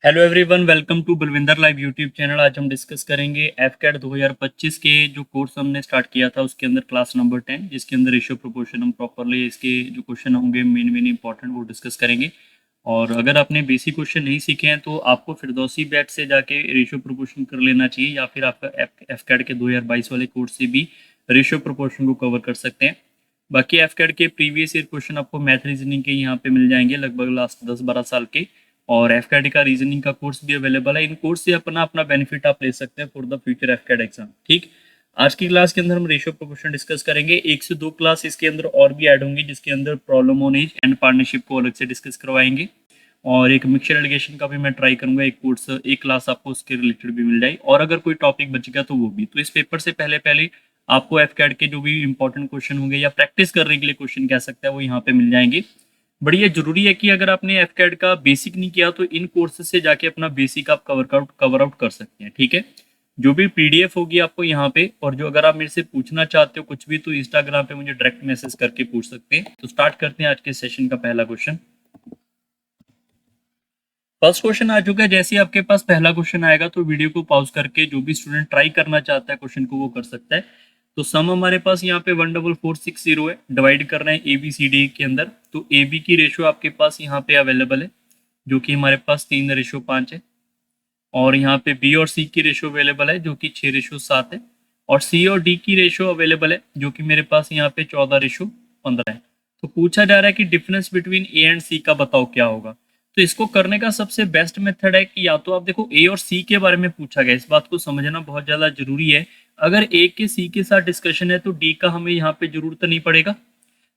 Hello everyone, welcome to Balwinder live YouTube channel. आज हम discuss करेंगे एफकेट 2025 के जो कोर्स हमने स्टार्ट किया था उसके अंदर क्लास नंबर 10, जिसके अंदर रेशियो प्रोपोर्शन हम प्रॉपरली इसके जो क्वेश्चन होंगे मेन इंपॉर्टेंट वो डिस्कस करेंगे। और अगर आपने बेसिक क्वेश्चन नहीं सीखे हैं तो आपको फिरदौसी बैच से जाके रेशियो प्रोपोर्शन कर लेना चाहिए, या फिर आपका एफकेट के 2022 वाले कोर्स से भी रेशियो प्रोपोर्शन को कवर कर सकते हैं। बाकी एफकेट के प्रीवियस ईयर क्वेश्चन आपको मैथ रीजनिंग के यहाँ पे मिल जाएंगे, लगभग लास्ट 10-12 साल के। और एफकेट का रीजनिंग का कोर्स भी अवेलेबल है। इन कोर्स से अपना अपना बेनिफिट आप ले सकते हैं फॉर द फ्यूचर एफकेट एग्जाम। ठीक, आज की क्लास के अंदर हम रेशियो प्रोपोर्शन डिस्कस करेंगे। 1 से 2 क्लास इसके अंदर और भी ऐड होंगी, जिसके अंदर problem on age and partnership को अलग से डिस्कस करवाएंगे। और एक मिक्सचर एलिगेशन का भी मैं ट्राई करूंगा, एक कोर्स एक क्लास आपको उसके रिलेटेड भी मिल जाए। और अगर कोई टॉपिक बच गया तो वो भी। तो इस पेपर से पहले पहले आपको एफकेट के जो भी इंपॉर्टेंट क्वेश्चन होंगे या प्रैक्टिस करने के लिए क्वेश्चन कह सकते हैं वो यहाँ पे मिल जाएंगे। बड़ी ये जरूरी है कि अगर आपने एफकेट का बेसिक नहीं किया तो इन कोर्सेज से जाके अपना बेसिक आप कवर आउट कर सकते हैं। ठीक है, जो भी पीडीएफ होगी आपको यहाँ पे, और जो अगर आप मेरे से पूछना चाहते हो कुछ भी तो इंस्टाग्राम पे मुझे डायरेक्ट मैसेज करके पूछ सकते हैं। तो स्टार्ट करते हैं आज के सेशन का पहला क्वेश्चन। फर्स्ट क्वेश्चन आ चुका है। जैसे ही आपके पास पहला क्वेश्चन आएगा तो वीडियो को पॉज करके जो भी स्टूडेंट ट्राई करना चाहता है क्वेश्चन को वो कर सकता है। तो सम हमारे पास यहाँ पे 14460 है, डिवाइड करना है ए बी सी डी के अंदर। तो ए बी की रेशियो आपके पास यहाँ पे अवेलेबल है, जो कि हमारे पास 3:5 है। और यहाँ पे बी और सी की रेशियो अवेलेबल है, जो कि 6:7 है। और सी और डी की रेशियो अवेलेबल है, जो कि मेरे पास यहाँ पे 14:15 है। तो पूछा जा रहा है कि डिफरेंस बिटवीन ए एंड सी का बताओ क्या होगा। तो इसको करने का सबसे बेस्ट मेथड है कि या तो आप देखो ए और सी के बारे में पूछा गया, इस बात को समझना बहुत ज़्यादा जरूरी है। अगर ए के सी के साथ डिस्कशन है तो डी का हमें यहाँ पे जरूरत नहीं पड़ेगा।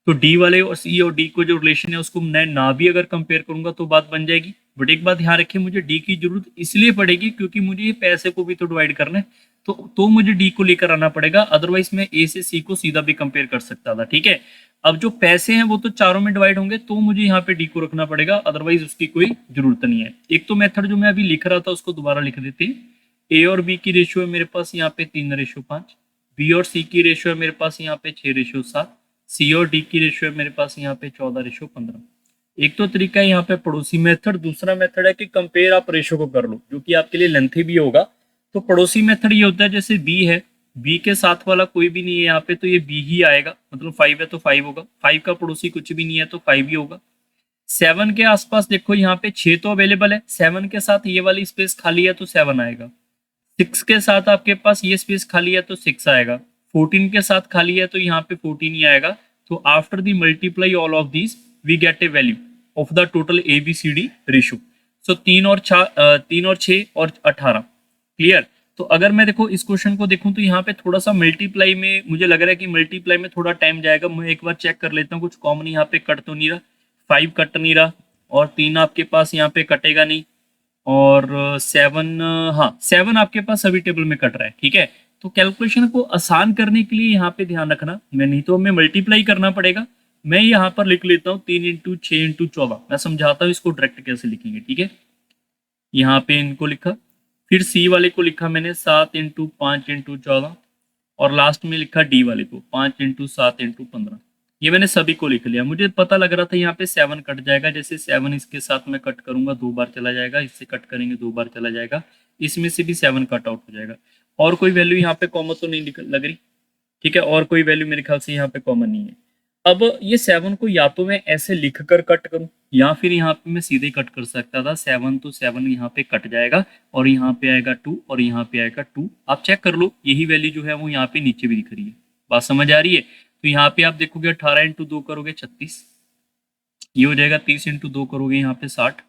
तो डी वाले और सी और डी को जो रिलेशन है उसको मैं ना भी अगर कंपेयर करूंगा तो बात बन जाएगी। बट एक बात ध्यान रखिए, मुझे डी की जरूरत इसलिए पड़ेगी क्योंकि मुझे ये पैसे को भी तो डिवाइड करना है। तो मुझे डी को लेकर आना पड़ेगा, अदरवाइज मैं ए से सी को सीधा भी कंपेयर कर सकता था। ठीक है, अब जो पैसे हैं वो तो चारों में डिवाइड होंगे, तो मुझे यहाँ पे डी को रखना पड़ेगा, अदरवाइज उसकी कोई जरूरत नहीं है। एक तो मेथड जो मैं अभी लिख रहा था उसको दोबारा लिख देते हैं। ए और बी की रेशियो है मेरे पास यहाँ पे 3:5, बी और सी की रेशियो है मेरे पास यहाँ पे 6:7, सी और डी की रेशियो है मेरे पास यहाँ पे 14:15। एक तो तरीका है यहाँ पे पड़ोसी मेथड, दूसरा मेथड है कि कंपेयर आप रेशियो को कर लो, जो कि आपके लिए लेंथी भी होगा। तो पड़ोसी मेथड ये होता है, जैसे बी है, बी के साथ वाला कोई भी नहीं है यहाँ पे, तो ये बी ही आएगा। मतलब 5 है तो 5 होगा, 5 का पड़ोसी कुछ भी नहीं है तो 5 ही होगा। 7 के आसपास देखो यहाँ पे 6 तो अवेलेबल है, 7 के साथ ये वाली स्पेस खाली है तो 7 आएगा। 6 के साथ आपके पास ये स्पेस खाली है तो 6 आएगा। 14 के साथ खाली है तो यहाँ पे 14 ही आएगा। तो after the multiply all of these we get a value of the total A B C D ratio. So 3 और 6 और 18। क्लियर। तो अगर मैं देखो इस क्वेश्चन को देखूं तो यहाँ पे थोड़ा सा मल्टीप्लाई में मुझे लग रहा है कि मल्टीप्लाई में थोड़ा टाइम जाएगा। मैं एक बार चेक कर लेता हूँ कुछ कॉमन यहाँ पे कट तो नहीं रहा। 5 कट नहीं रहा, और 3 आपके पास यहाँ पे कटेगा नहीं, और 7, हाँ 7 आपके पास सभी टेबल में कट रहा है। ठीक है, तो कैलकुलेशन को आसान करने के लिए यहाँ पे ध्यान रखना, मैं नहीं तो हमें मल्टीप्लाई करना पड़ेगा। मैं यहाँ पर लिख लेता हूँ 3 × 6 × 14। मैं समझाता हूँ इसको डायरेक्ट कैसे लिखेंगे। ठीक है, यहाँ पे इनको लिखा, फिर सी वाले को लिखा मैंने 7 × 5 × 14, और लास्ट में लिखा डी वाले को 5 × 7 × 15। ये मैंने सभी को लिख लिया। मुझे पता लग रहा था यहाँ पे 7 कट जाएगा, जैसे 7 इसके साथ में कट करूंगा 2 बार चला जाएगा, इससे कट करेंगे 2 बार चला जाएगा, इसमें से भी 7 कट आउट हो जाएगा। और कोई वैल्यू यहाँ पे कॉमन तो नहीं लग रही। ठीक है, और कोई वैल्यू मेरे ख्याल से यहाँ पे कॉमन नहीं है। अब ये 7 को या तो मैं ऐसे लिख कर कट करूं, या फिर यहाँ पे मैं सीधे कट कर सकता था। 7 तो 7 यहाँ पे कट जाएगा, और यहाँ पे आएगा 2 और यहाँ पे आएगा 2। आप चेक कर लो, यही वैल्यू जो है वो यहाँ पे नीचे भी दिख रही है। बात समझ आ रही है। तो यहाँ पे आप देखोगे 18 × 2 करोगे 36, ये हो जाएगा। 30 × 2 करोगे यहाँ पे 60।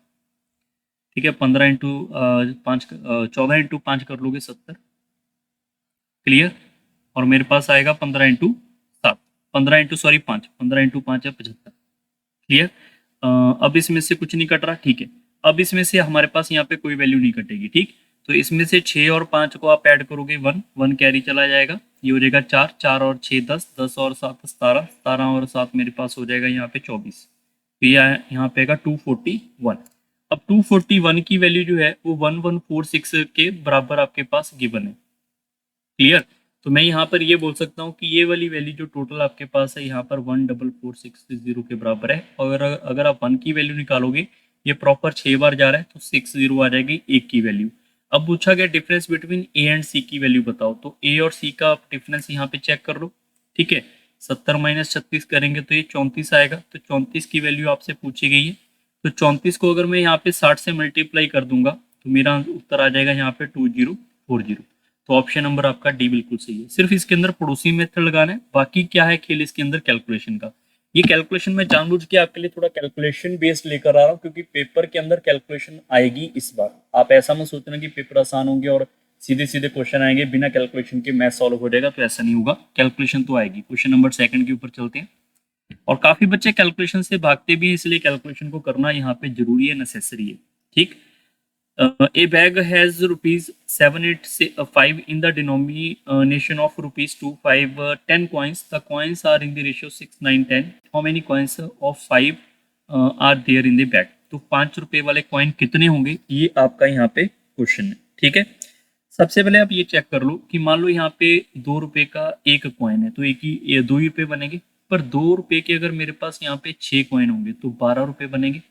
ठीक है, 15 × 5 14 × 5 कर लोगे 70। क्लियर। और मेरे पास आएगा 15 × 7, 15 × 5 है 75। क्लियर। अब इसमें से कुछ नहीं कट रहा। ठीक है, अब इसमें से हमारे पास यहाँ पे कोई वैल्यू नहीं कटेगी। ठीक, तो इसमें से 6 और 5 को आप ऐड करोगे 1 1 कैरी चला जाएगा, ये हो जाएगा 4 4 और 6 10 10 और 7 17 17 और 7 मेरे पास हो जाएगा यहाँ पे 24। तो ये यहाँ पे आएगा 241। अब 241 की वैल्यू जो है वो 1146 के बराबर आपके पास गिवन है। क्लियर। तो मैं यहाँ पर ये बोल सकता हूँ कि ये वाली वैल्यू जो टोटल आपके पास है यहाँ पर 14460 के बराबर है। और अगर आप 1 की वैल्यू निकालोगे ये प्रॉपर 6 बार जा रहा है तो 6 जीरो आ जाएगी एक की वैल्यू। अब पूछा गया डिफरेंस बिटवीन ए एंड सी की वैल्यू बताओ, तो ए और सी का डिफरेंस यहाँ पे चेक कर लो। ठीक है, 70 माइनस 36 करेंगे तो ये 34 आएगा, तो 34 की वैल्यू आपसे पूछी गई है। तो 34 को अगर मैं यहाँ पे 60 से मल्टीप्लाई कर दूंगा तो मेरा उत्तर आ जाएगा यहाँ पे 2040। तो ऑप्शन नंबर आपका डी बिल्कुल सही है। सिर्फ इसके अंदर पड़ोसी मेथड लगाना है, बाकी क्या है खेल इसके अंदर कैलकुलेशन का। ये कैलकुलेशन मैं जानबूझ के आपके लिए थोड़ा कैलकुलेशन बेस्ड लेकर आ रहा हूँ, क्योंकि पेपर के अंदर कैलकुलेशन आएगी इस बार। आप ऐसा मत सोचना कि पेपर आसान होंगे और सीधे सीधे क्वेश्चन आएंगे बिना कैलकुलेशन के मैथ सॉल्व हो जाएगा, तो ऐसा नहीं होगा, कैलकुलेशन तो आएगी। क्वेश्चन नंबर 2 के ऊपर चलते हैं। और काफी बच्चे कैलकुलेशन से भागते भी हैं, इसलिए कैलकुलेशन को करना यहाँ पे जरूरी है, नेसेसरी है। ठीक, a bag has rupees 785 in the denomination of rupees 2 5 10 coins. The coins are in the ratio 6 9 10. How many coins of 5 are there in the bag? तो 5 रुपए वाले कॉइन कितने होंगे, ये आपका यहाँ पे क्वेश्चन है। ठीक है, सबसे पहले आप ये चेक कर लो कि मान लो यहाँ पे 2 रुपए का एक कॉइन है, तो एक ही ये 2 ही रुपए बनेंगे। पर 2 रुपए के अगर मेरे पास यहाँ पे 6 कॉइन होंगे तो 12 रुपए बनेंगे।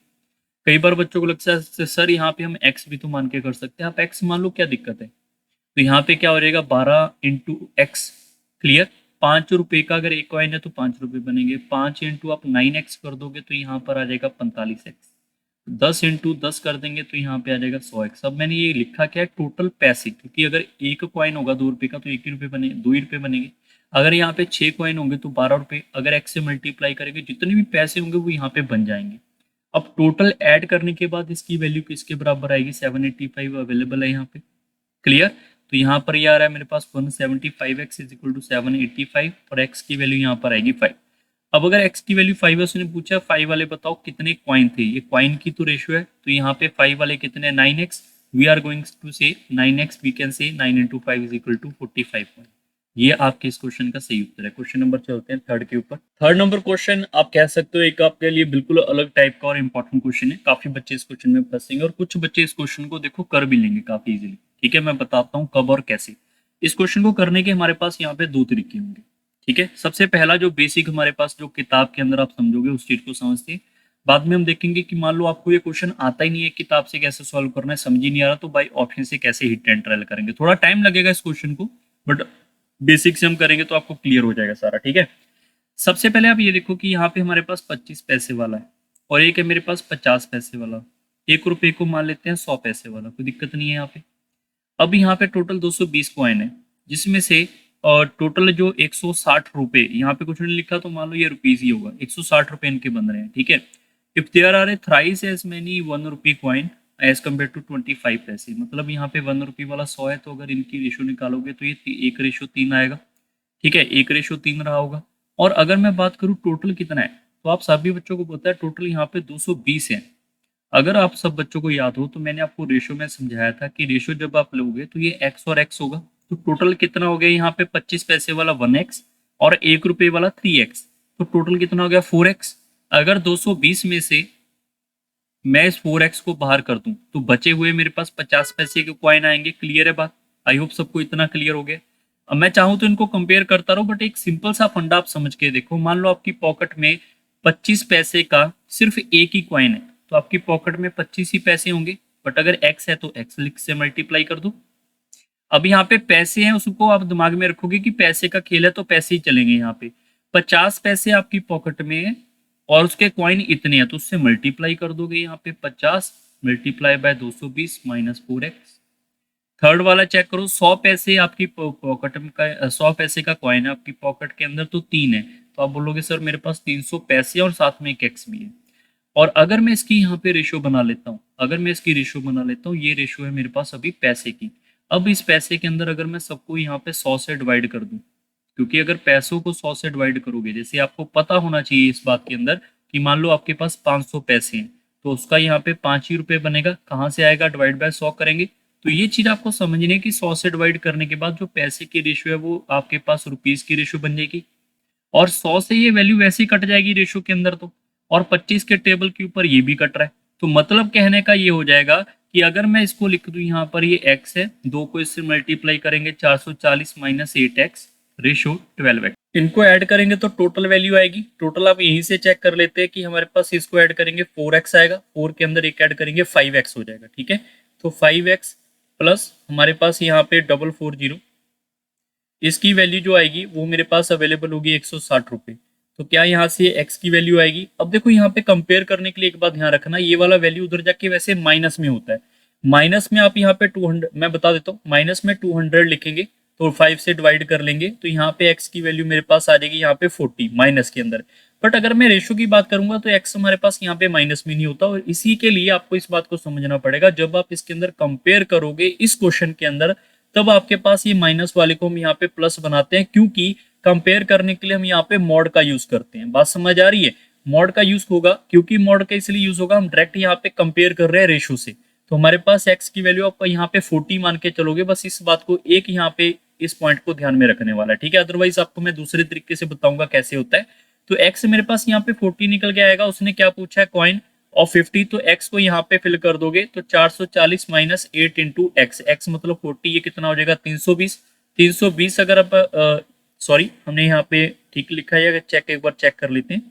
कई बार बच्चों को लगता है सर यहाँ पे हम एक्स भी तो मान के कर सकते हैं, आप एक्स मान लो, क्या दिक्कत है। तो यहाँ पे क्या हो जाएगा 12 इंटू एक्स। क्लियर, 5 रुपए का अगर एक कॉइन है तो 5 रुपए बनेंगे। 5 इंटू आप 9x कर दोगे तो यहाँ पर आ जाएगा 45x। 10 इंटू 10 कर देंगे तो यहाँ पे आ जाएगा 100x। अब मैंने ये लिखा क्या है, टोटल पैसे, क्योंकि अगर एक कॉइन होगा 2 रुपए का तो 1 ही रुपए बने, 2 ही रुपए बनेंगे। अगर यहाँ पे 6 कॉइन होंगे तो 12 रुपए, अगर एक्स से मल्टीप्लाई करेंगे जितने भी पैसे होंगे वो यहाँ पे बन जाएंगे। अब टोटल ऐड करने के बाद इसकी वैल्यू किसके बराबर आएगी, 785 अवेलेबल है यहाँ पे। क्लियर, तो यहाँ पर ये आ रहा है मेरे पास 175x इज इक्वल टू 785 और x की वैल्यू यहाँ पर आएगी 5। अब अगर x की वैल्यू 5 है, उसने पूछा 5 वाले बताओ कितने कॉइन थे, ये कॉइन की तो रेशियो है, तो यहाँ पे 5 वाले कितने 9x, we are going to से 9x, we can say 9 into 5 is equal to 45 coin. ये आपके इस क्वेश्चन का सही उत्तर है। क्वेश्चन नंबर चलते हैं 3 के ऊपर। 3 नंबर क्वेश्चन आप कह सकते हो एक आपके लिए बिल्कुल अलग टाइप का और इंपॉर्टेंट क्वेश्चन है। काफी बच्चे इस क्वेश्चन में फंसेंगे और कुछ बच्चे इस क्वेश्चन को देखो कर भी लेंगे काफी इजीली। ठीक है, मैं बताता हूँ कब और कैसे। इस क्वेश्चन को करने के हमारे पास यहाँ पे 2 तरीके होंगे। ठीक है, सबसे पहला जो बेसिक हमारे पास जो किताब के अंदर आप समझोगे उस चीज को समझते हैं। बाद में हम देखेंगे कि मान लो आपको ये क्वेश्चन आता ही नहीं है, किताब से कैसे सॉल्व करना है समझ ही नहीं आ रहा, तो बाई ऑप्शन से कैसे हिट एंड ट्रायल करेंगे। थोड़ा टाइम लगेगा इस क्वेश्चन को, बट बेसिक से हम करेंगे तो आपको क्लियर हो जाएगा सारा। ठीक है, सबसे पहले आप ये देखो कि यहाँ पे हमारे पास 25 पैसे वाला है और एक है मेरे पास 50 पैसे वाला। 1 रुपए को मान लेते हैं 100 पैसे वाला, कोई दिक्कत नहीं है यहाँ पे। अब यहाँ पे टोटल 220 कॉइन है, जिसमें से टोटल जो 160 रुपए, यहाँ पे कुछ नहीं लिखा तो मान लो ये रुपीज ही होगा, 160 रुपए इनके बन रहे हैं। ठीक है, if there are a thrice as many 1 rupee coin as compare to 25 पैसे, मतलब यहाँ पे 1 रुपी वाला 100 है, तो अगर इनकी रेशो निकालोगे तो ये 1:3 आएगा। ठीक है, 1:3 रहा होगा। और अगर मैं बात करूँ टोटल कितना है, तो आप सभी बच्चों को पता है टोटल यहाँ पे 220 है। अगर आप सब बच्चों को याद हो तो मैंने आपको रेशो में समझाया था कि रेशो जब आप लोगे तो ये x और x होगा। तो टोटल कितना हो गया यहाँ पे 25 पैसे वाला 1x और 1 रुपए वाला 3x, तो टोटल कितना हो गया 4x। अगर 220 में से मैं इस 4x को बाहर कर दूं तो बचे हुए मेरे पास 50 पैसे के कॉइन आएंगे। क्लियर है बात, आई होप सबको इतना क्लियर हो गया। अब मैं चाहूं तो इनको कंपेयर करता रहूं, बट एक सिंपल सा फंडा आप समझ के देखो। मान लो आपकी पॉकेट में 25 पैसे का सिर्फ एक ही कॉइन है, तो आपकी पॉकेट में 25 ही पैसे होंगे, बट अगर x है तो x लिख से मल्टीप्लाई कर दो। अब यहाँ पे पैसे हैं, उसको आप दिमाग में रखोगे कि पैसे का खेल है तो पैसे ही चलेंगे। यहाँ पे 50 पैसे आपकी पॉकेट में है और उसके कॉइन इतने हैं, तो उससे मल्टीप्लाई कर दोगे। यहाँ पे 50 multiply by 220 minus 4x। Third वाला चेक करो, 100 पैसे आपकी पॉकेट में का 100 पैसे का कॉइन है आपकी पॉकेट के अंदर, तो 3 है, तो आप बोलोगे सर मेरे पास 300 पैसे और साथ में एक एक्स भी है। और अगर मैं इसकी यहाँ पे रेशो बना लेता हूँ, अगर मैं इसकी रेशो बना लेता हूँ, ये रेशो है मेरे पास अभी पैसे की। अब इस पैसे के अंदर अगर मैं सबको यहाँ पे 100 से डिवाइड कर दूं, क्योंकि अगर पैसों को 100 से डिवाइड करोगे, जैसे आपको पता होना चाहिए इस बात के अंदर कि मान लो आपके पास 500 पैसे हैं, तो उसका यहाँ पे 5 ही रुपए बनेगा। कहाँ से आएगा, डिवाइड बाय 100 करेंगे। तो ये चीज आपको समझनी है कि 100 से डिवाइड करने के बाद जो पैसे की रेशो है वो आपके पास रुपीज की रेशो बन जाएगी, और 100 से ये वैल्यू वैसे ही कट जाएगी रेशो के अंदर, तो और 25 के टेबल के ऊपर ये भी कट रहा है। तो मतलब कहने का ये हो जाएगा कि अगर मैं इसको लिख दूं यहाँ पर ये x है, 2 को इससे मल्टीप्लाई करेंगे 440 माइनस 8x, रेशो 12x। इनको ऐड करेंगे तो टोटल वैल्यू आएगी। टोटल आप यहीं से चेक कर लेते हैं कि हमारे पास इसको ऐड करेंगे 4x आएगा, 4 के अंदर एक ऐड करेंगे 5x हो जाएगा। ठीक है, तो 5x प्लस हमारे पास यहाँ पे 440, इसकी वैल्यू जो आएगी वो मेरे पास अवेलेबल होगी 160 रुपये। तो क्या यहाँ से x की वैल्यू आएगी। अब देखो यहाँ पे कंपेयर करने के लिए एक बात ध्यान रखना, ये वाला वैल्यू उधर जाके वैसे माइनस में होता है। माइनस में आप यहाँ पे 200, मैं बता देता हूँ, माइनस में 200 लिखेंगे तो 5 से डिवाइड कर लेंगे तो यहाँ पे x की वैल्यू मेरे पास आ जाएगी यहाँ पे 40 माइनस के अंदर। बट अगर मैं रेशो की बात करूंगा तो x हमारे पास यहाँ पे माइनस में नहीं होता, और इसी के लिए आपको इस बात को समझना पड़ेगा, जब आप इसके अंदर कंपेयर करोगे इस क्वेश्चन के अंदर, तब आपके पास ये माइनस वाले को हम यहाँ पे प्लस बनाते हैं, क्योंकि कंपेयर करने के लिए हम यहाँ पे मॉड का यूज करते हैं। बात समझ आ रही है। मॉड का यूज होगा, क्योंकि मॉड का इसलिए यूज होगा, हम डायरेक्ट यहाँ पे कंपेयर कर रहे हैं रेशो से। तो हमारे पास x की वैल्यू आपको यहाँ पे 40 मान के चलोगे, बस इस बात को एक यहाँ पे इस पॉइंट को ध्यान में रखने वाला है। ठीक है, अदरवाइज आपको मैं दूसरे तरीके से बताऊंगा कैसे होता है। तो x मेरे पास यहाँ पे 40 निकल के आएगा। उसने क्या पूछा है, कॉइन ऑफ 50, तो x को यहाँ पे फिल कर दोगे तो 440 माइनस 8 इंटू एक्स, एक्स मतलब 40, ये कितना हो जाएगा 320। 320 अगर आप सॉरी हमने यहाँ पे ठीक लिखा है, अगर चेक एक बार चेक कर लेते हैं।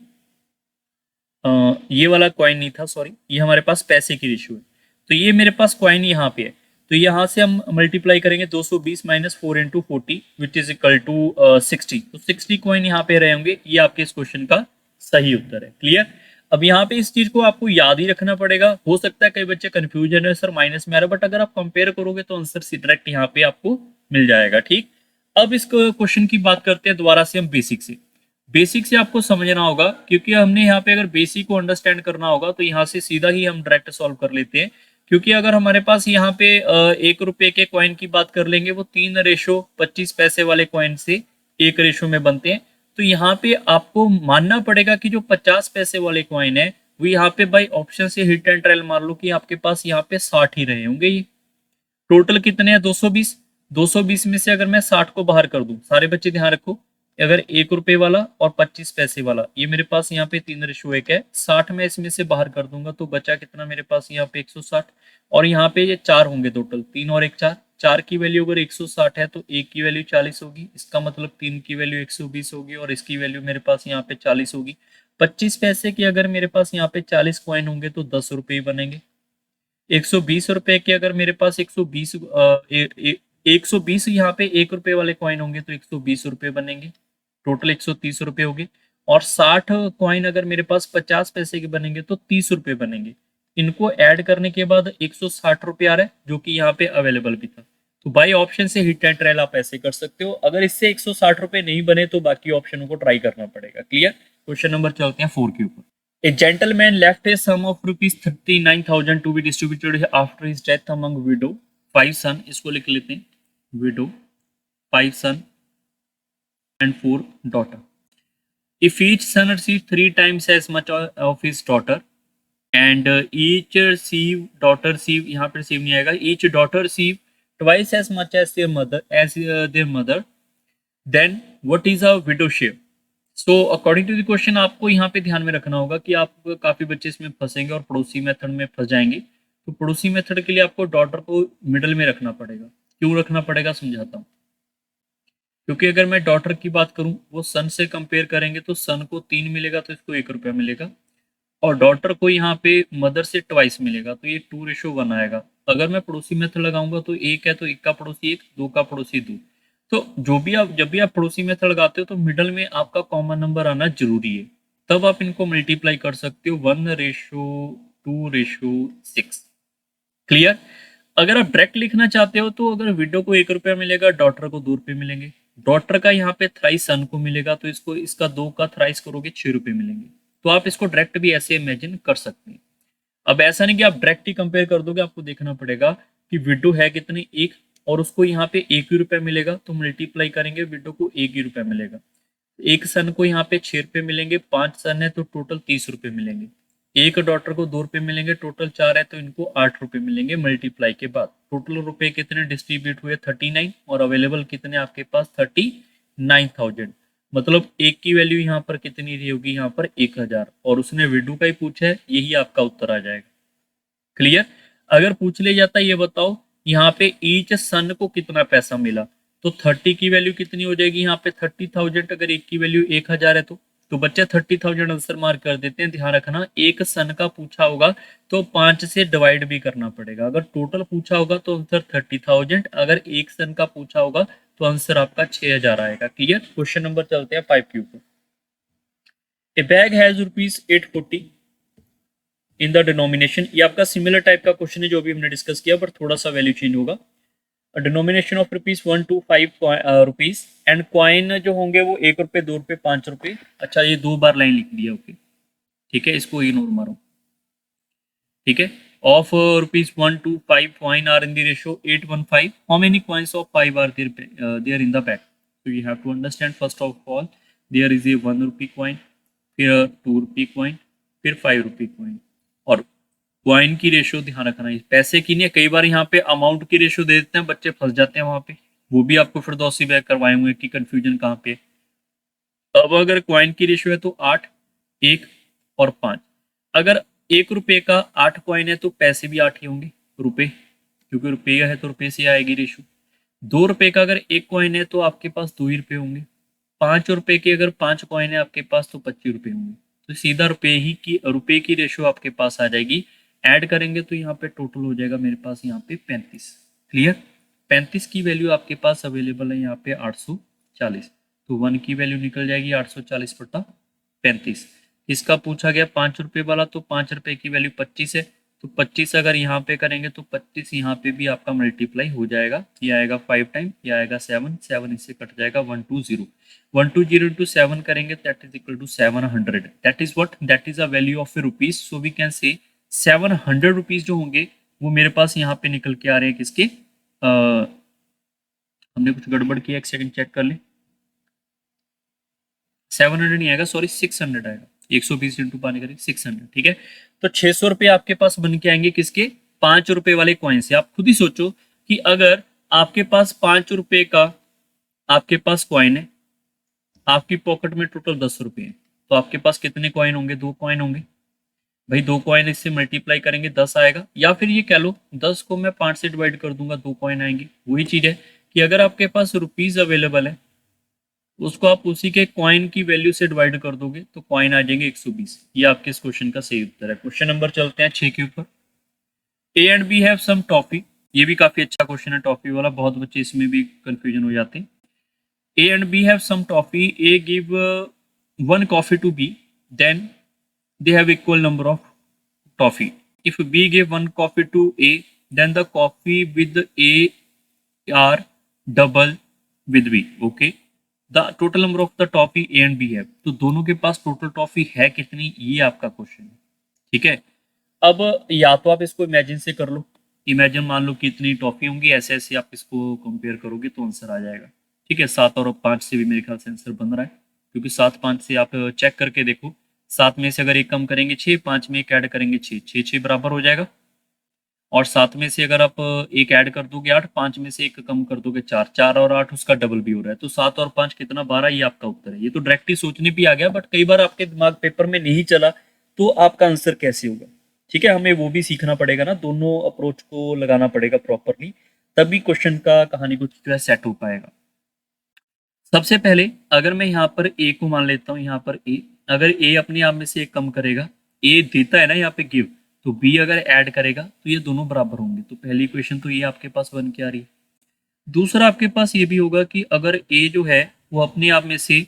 ये वाला कॉइन नहीं था, सॉरी, ये हमारे पास पैसे की रेशियो है। तो ये मेरे पास कॉइन यहाँ पे है, तो यहाँ से हम मल्टीप्लाई करेंगे 220 minus 4 into 40 which is equal to 60। तो 60 कॉइन यहाँ पे रहे होंगे। ये आपके इस क्वेश्चन का सही उत्तर है। क्लियर। अब यहाँ पे इस चीज को आपको याद ही रखना पड़ेगा। हो सकता है कई बच्चे कंफ्यूजन है, सर माइनस में आ रहा है, बट अगर आप कंपेयर करोगे तो आंसर डायरेक्ट यहाँ पे आपको मिल जाएगा। ठीक, अब इस क्वेश्चन की बात करते हैं दोबारा से हम बेसिक से। बेसिक से आपको समझना होगा, क्योंकि हमने यहाँ पे अगर बेसिक को अंडरस्टैंड करना होगा तो यहाँ से सीधा ही हम डायरेक्ट सॉल्व कर लेते हैं। क्योंकि अगर हमारे पास यहाँ पे 1 रुपए के कॉइन की बात कर लेंगे, वो 3:25 पैसे वाले कॉइन से 1 रेशो में बनते हैं। तो यहाँ पे आपको मानना पड़ेगा कि जो 50 पैसे वाले कॉइन है वो यहाँ पे बाई ऑप्शन से हिट एंड ट्रायल मार लो कि आपके पास यहाँ पे 60 ही रहे होंगे। ये टोटल कितने हैं, 220। 220 में से अगर मैं 60 को बाहर कर दूं, सारे बच्चे ध्यान रखो, अगर 1 रुपए वाला और 25 पैसे वाला, ये मेरे पास यहाँ पे 3:1 है, 60 में इसमें से बाहर कर दूंगा तो बचा कितना मेरे पास यहाँ पे 160। और यहाँ पे ये 4 होंगे टोटल, 3 और 1 4। 4 की वैल्यू अगर 160 है तो 1 की वैल्यू 40 होगी, इसका मतलब 3 की वैल्यू 120 होगी और इसकी वैल्यू मेरे पास यहाँ पे 40 होगी। 25 पैसे की अगर मेरे पास यहाँ पे 40 कॉइन होंगे तो 10 रुपए ही बनेंगे। 120 रुपए के अगर मेरे पास 120 यहाँ पे 1 रुपए वाले कॉइन होंगे तो 120 रुपए बनेंगे, टोटल 130 रुपए हो गए। और 60 कॉइन अगर मेरे पास 50 पैसे के बनेंगे तो 30 रुपए बनेंगे। इनको ऐड करने के बाद 160 रुपए आ रहा है, जो कि यहाँ पे अवेलेबल भी था। तो बाई ऑप्शन से हिट एंड ट्रायल आप ऐसे कर सकते हो। अगर इससे 160 रुपए नहीं बने तो बाकी ऑप्शनों को ट्राई करना पड़ेगा। क्लियर। क्वेश्चन नंबर चलते हैं 4 के ऊपर। A gentleman left a sum of rupees 39,000 to be distributed after his death among widow, 5 son, इसको लिख लेते हैं, widow, 5 son and 4 daughter. If each son received 3 times as much of his daughter and each daughter receive, यहाँ पे receive नहीं आएगा, each daughter receive twice as much as their mother, then what is a widow share? So according to the question आपको यहाँ पे ध्यान में रखना होगा कि आप काफी बच्चे इसमें फंसेंगे और पड़ोसी मेथड में फंस जाएंगे। तो पड़ोसी मेथड के लिए आपको डॉटर को मिडल में रखना पड़ेगा। क्यों रखना पड़ेगा समझाता हूँ। क्योंकि अगर मैं डॉटर की बात करूं, वो सन से कंपेयर करेंगे तो सन को 3 मिलेगा तो इसको 1 रुपया मिलेगा, और डॉटर को यहाँ पे मदर से ट्वाइस मिलेगा तो ये 2:1 आएगा। अगर मैं पड़ोसी मेथड लगाऊंगा तो 1 है तो 1 का पड़ोसी 1, 2 का पड़ोसी 2। तो जब भी आप पड़ोसी मेथड लगाते हो तो मिडल में आपका कॉमन नंबर आना जरूरी है, तब आप इनको मल्टीप्लाई कर सकते हो 1:2:6। क्लियर। अगर आप डायरेक्ट लिखना चाहते हो तो अगर विडो को 1 रुपया मिलेगा, डॉटर को 2 रुपये मिलेंगे, डॉटर का यहाँ पे थ्राइस सन को मिलेगा तो इसको इसका 2 का थ्राइस करोगे 6 रुपये मिलेंगे। तो आप इसको डायरेक्ट भी ऐसे इमेजिन कर सकते हैं। अब ऐसा नहीं कि आप डायरेक्ट ही कंपेयर कर दोगे, आपको देखना पड़ेगा कि विडो है कितनी, 1, और उसको यहाँ पे 1 ही रुपया मिलेगा तो मल्टीप्लाई करेंगे, विडो को 1 ही रुपया मिलेगा। एक सन को यहाँ पे 6 रुपये मिलेंगे, 5 सन है तो टोटल 30 रुपये मिलेंगे। एक डॉटर को 2 रुपये मिलेंगे, टोटल 4 है तो इनको 8 रुपये मिलेंगे मल्टीप्लाई के बाद। टोटल रुपए कितने डिस्ट्रीब्यूट हुए 39, और अवेलेबल कितने आपके पास 39,000। मतलब एक की वैल्यू यहाँ पर कितनी रही होगी, यहाँ पर 1000, और उसने विडो का ही पूछा है, यही आपका उत्तर आ जाएगा। क्लियर। अगर पूछ ले जाता ये बताओ यहाँ पे ईच सन को कितना पैसा मिला, तो 30 की वैल्यू कितनी हो जाएगी यहाँ पे 30,000, अगर एक की वैल्यू 1,000 है तो बच्चे 30,000 आंसर मार्क कर देते हैं। ध्यान रखना एक सन का पूछा होगा तो 5 से डिवाइड भी करना पड़ेगा। अगर टोटल पूछा होगा तो आंसर 30,000, अगर एक सन का पूछा होगा तो आंसर आपका 6,000 आएगा। क्लियर। क्वेश्चन नंबर चलते हैं 5 के ऊपर। ए bag has rupees 840 in the denomination. ये आपका सिमिलर टाइप का क्वेश्चन है जो भी हमने डिस्कस किया, बट थोड़ा सा वैल्यू चेंज होगा। Denomination of rupees 1 to 5 rupees and coin जो होंगे वो 1 रुपये, 2 रुपये, 5 रुपये। अच्छा ये 2 बार लाइन लिख दिया, ओके ठीक है, इसको इग्नोर मारो। ठीक है, of rupees 1 to 5 coin are in the ratio 815। How many coins of 5 are there in the bag? so you have to understand first of all there is a 1 rupee coin, फिर 2 rupee coin, फिर 5 rupee coin। और coin की ratio ध्यान रखना है, पैसे की नहीं। कई बार यहाँ पे अमाउंट की रेशियो दे देते हैं, बच्चे फंस जाते हैं वहां पे। वो भी आपको फिर दौसी बैग करवाए हुए कि कंफ्यूजन कहाँ पे। अब अगर कॉइन की रेशियो है तो 8, 1 और 5। अगर 1 रुपए का 8 कॉइन है तो पैसे भी 8 ही होंगे रुपए, क्योंकि रुपये है तो रुपये से आएगी रेशियो। 2 रुपए का अगर एक कॉइन है तो आपके पास 2 ही रुपये होंगे। 5 रुपए के अगर 5 कॉइन है आपके पास तो 25 रुपये होंगे। तो सीधा रुपए की रेशियो आपके पास आ जाएगी। ऐड करेंगे तो यहाँ पे टोटल हो जाएगा मेरे पास यहाँ पे 35। क्लियर। 35 की वैल्यू आपके पास अवेलेबल है यहाँ पे 840। तो 1 की वैल्यू निकल जाएगी 840 बटा 35। इसका पूछा गया 5 रुपये वाला, तो 5 रुपये की वैल्यू 25 है। तो 25 अगर यहाँ पे करेंगे तो 25 यहाँ पे भी आपका मल्टीप्लाई हो जाएगा। ये आएगा 5 टाइम, ये आएगा 7, 7 इससे कट जाएगा 120। 120 इंटू 7 करेंगे that is equal to 700। That is what, that is a value of a rupees. So we can say 700 rupees जो होंगे वो मेरे पास यहाँ पे निकल के आ रहे हैं किसके। हमने कुछ गड़बड़ किया, एक सेकंड चेक कर ले। 700 नहीं आएगा, सॉरी 600 आएगा। 120 इंटू पाने करेंगे 600। ठीक है, तो 600 रुपये आपके पास बन के आएंगे किसके, 5 रुपए वाले कॉइन से। आप खुद ही सोचो कि अगर आपके पास 5 रुपए का आपके पास कॉइन है, आपकी पॉकेट में टोटल 10 रुपए है, तो आपके पास कितने कॉइन होंगे, 2 कॉइन होंगे। भाई 2 कॉइन इससे मल्टीप्लाई करेंगे 10 आएगा, या फिर ये कह लो 10 को मैं 5 से डिवाइड कर दूंगा 2 कॉइन आएंगे। वही चीज है कि अगर आपके पास रुपीज अवेलेबल है उसको आप उसी के कॉइन की वैल्यू से डिवाइड कर दोगे तो कॉइन आ जाएंगे 120। ये आपके इस क्वेश्चन का सही उत्तर है। क्वेश्चन नंबर चलते हैं 6 के ऊपर। A and B have some toffee. ये भी काफी अच्छा क्वेश्चन है टॉफी वाला, बहुत बच्चे इसमें भी कंफ्यूजन हो जाते हैं। A and B have some toffee, A give 1 toffee to B, then they have equal number of toffee. If B gave 1 coffee to A, then the coffee with A are double with B. Okay. The total number of the toffee A and B है, तो दोनों के पास total toffee है कितनी, ये आपका question है। ठीक है, अब या तो आप इसको इमेजिन से कर लो, इमेजिन मान लो कितनी टॉफी होंगी, ऐसे ऐसे आप इसको कंपेयर करोगे तो आंसर आ जाएगा। ठीक है, 7 और 5 से भी मेरे ख्याल से आंसर बन रहा है, क्योंकि 7 5 से आप चेक करके देखो, 7 में से अगर एक कम करेंगे 6, 5 में एक ऐड करेंगे 6, 6 6 बराबर हो जाएगा। और 7 में से अगर आप एक ऐड कर दोगे 8, 5 में से एक कम कर दोगे 4, 4 और 8 उसका डबल भी हो रहा है, तो 7 और 5 कितना, 12। ये आपका उत्तर है। ये तो डायरेक्टली सोचने भी आ गया, बट कई बार आपके दिमाग पेपर में नहीं चला तो आपका आंसर कैसे होगा। ठीक है, हमें वो भी सीखना पड़ेगा ना, दोनों अप्रोच को लगाना पड़ेगा प्रॉपरली, तभी क्वेश्चन का कहानी कुछ जो है सेट हो पाएगा। सबसे पहले अगर मैं यहाँ पर ए को मान लेता हूँ, यहाँ पर ए, अगर ए अपने आप में से एक कम करेगा, ए देता है ना यहाँ पे गिव, तो बी अगर ऐड करेगा तो ये दोनों बराबर होंगे। तो पहली इक्वेशन तो ये आपके पास बन के आ रही है। दूसरा आपके पास ये भी होगा कि अगर ए जो है वो अपने आप में से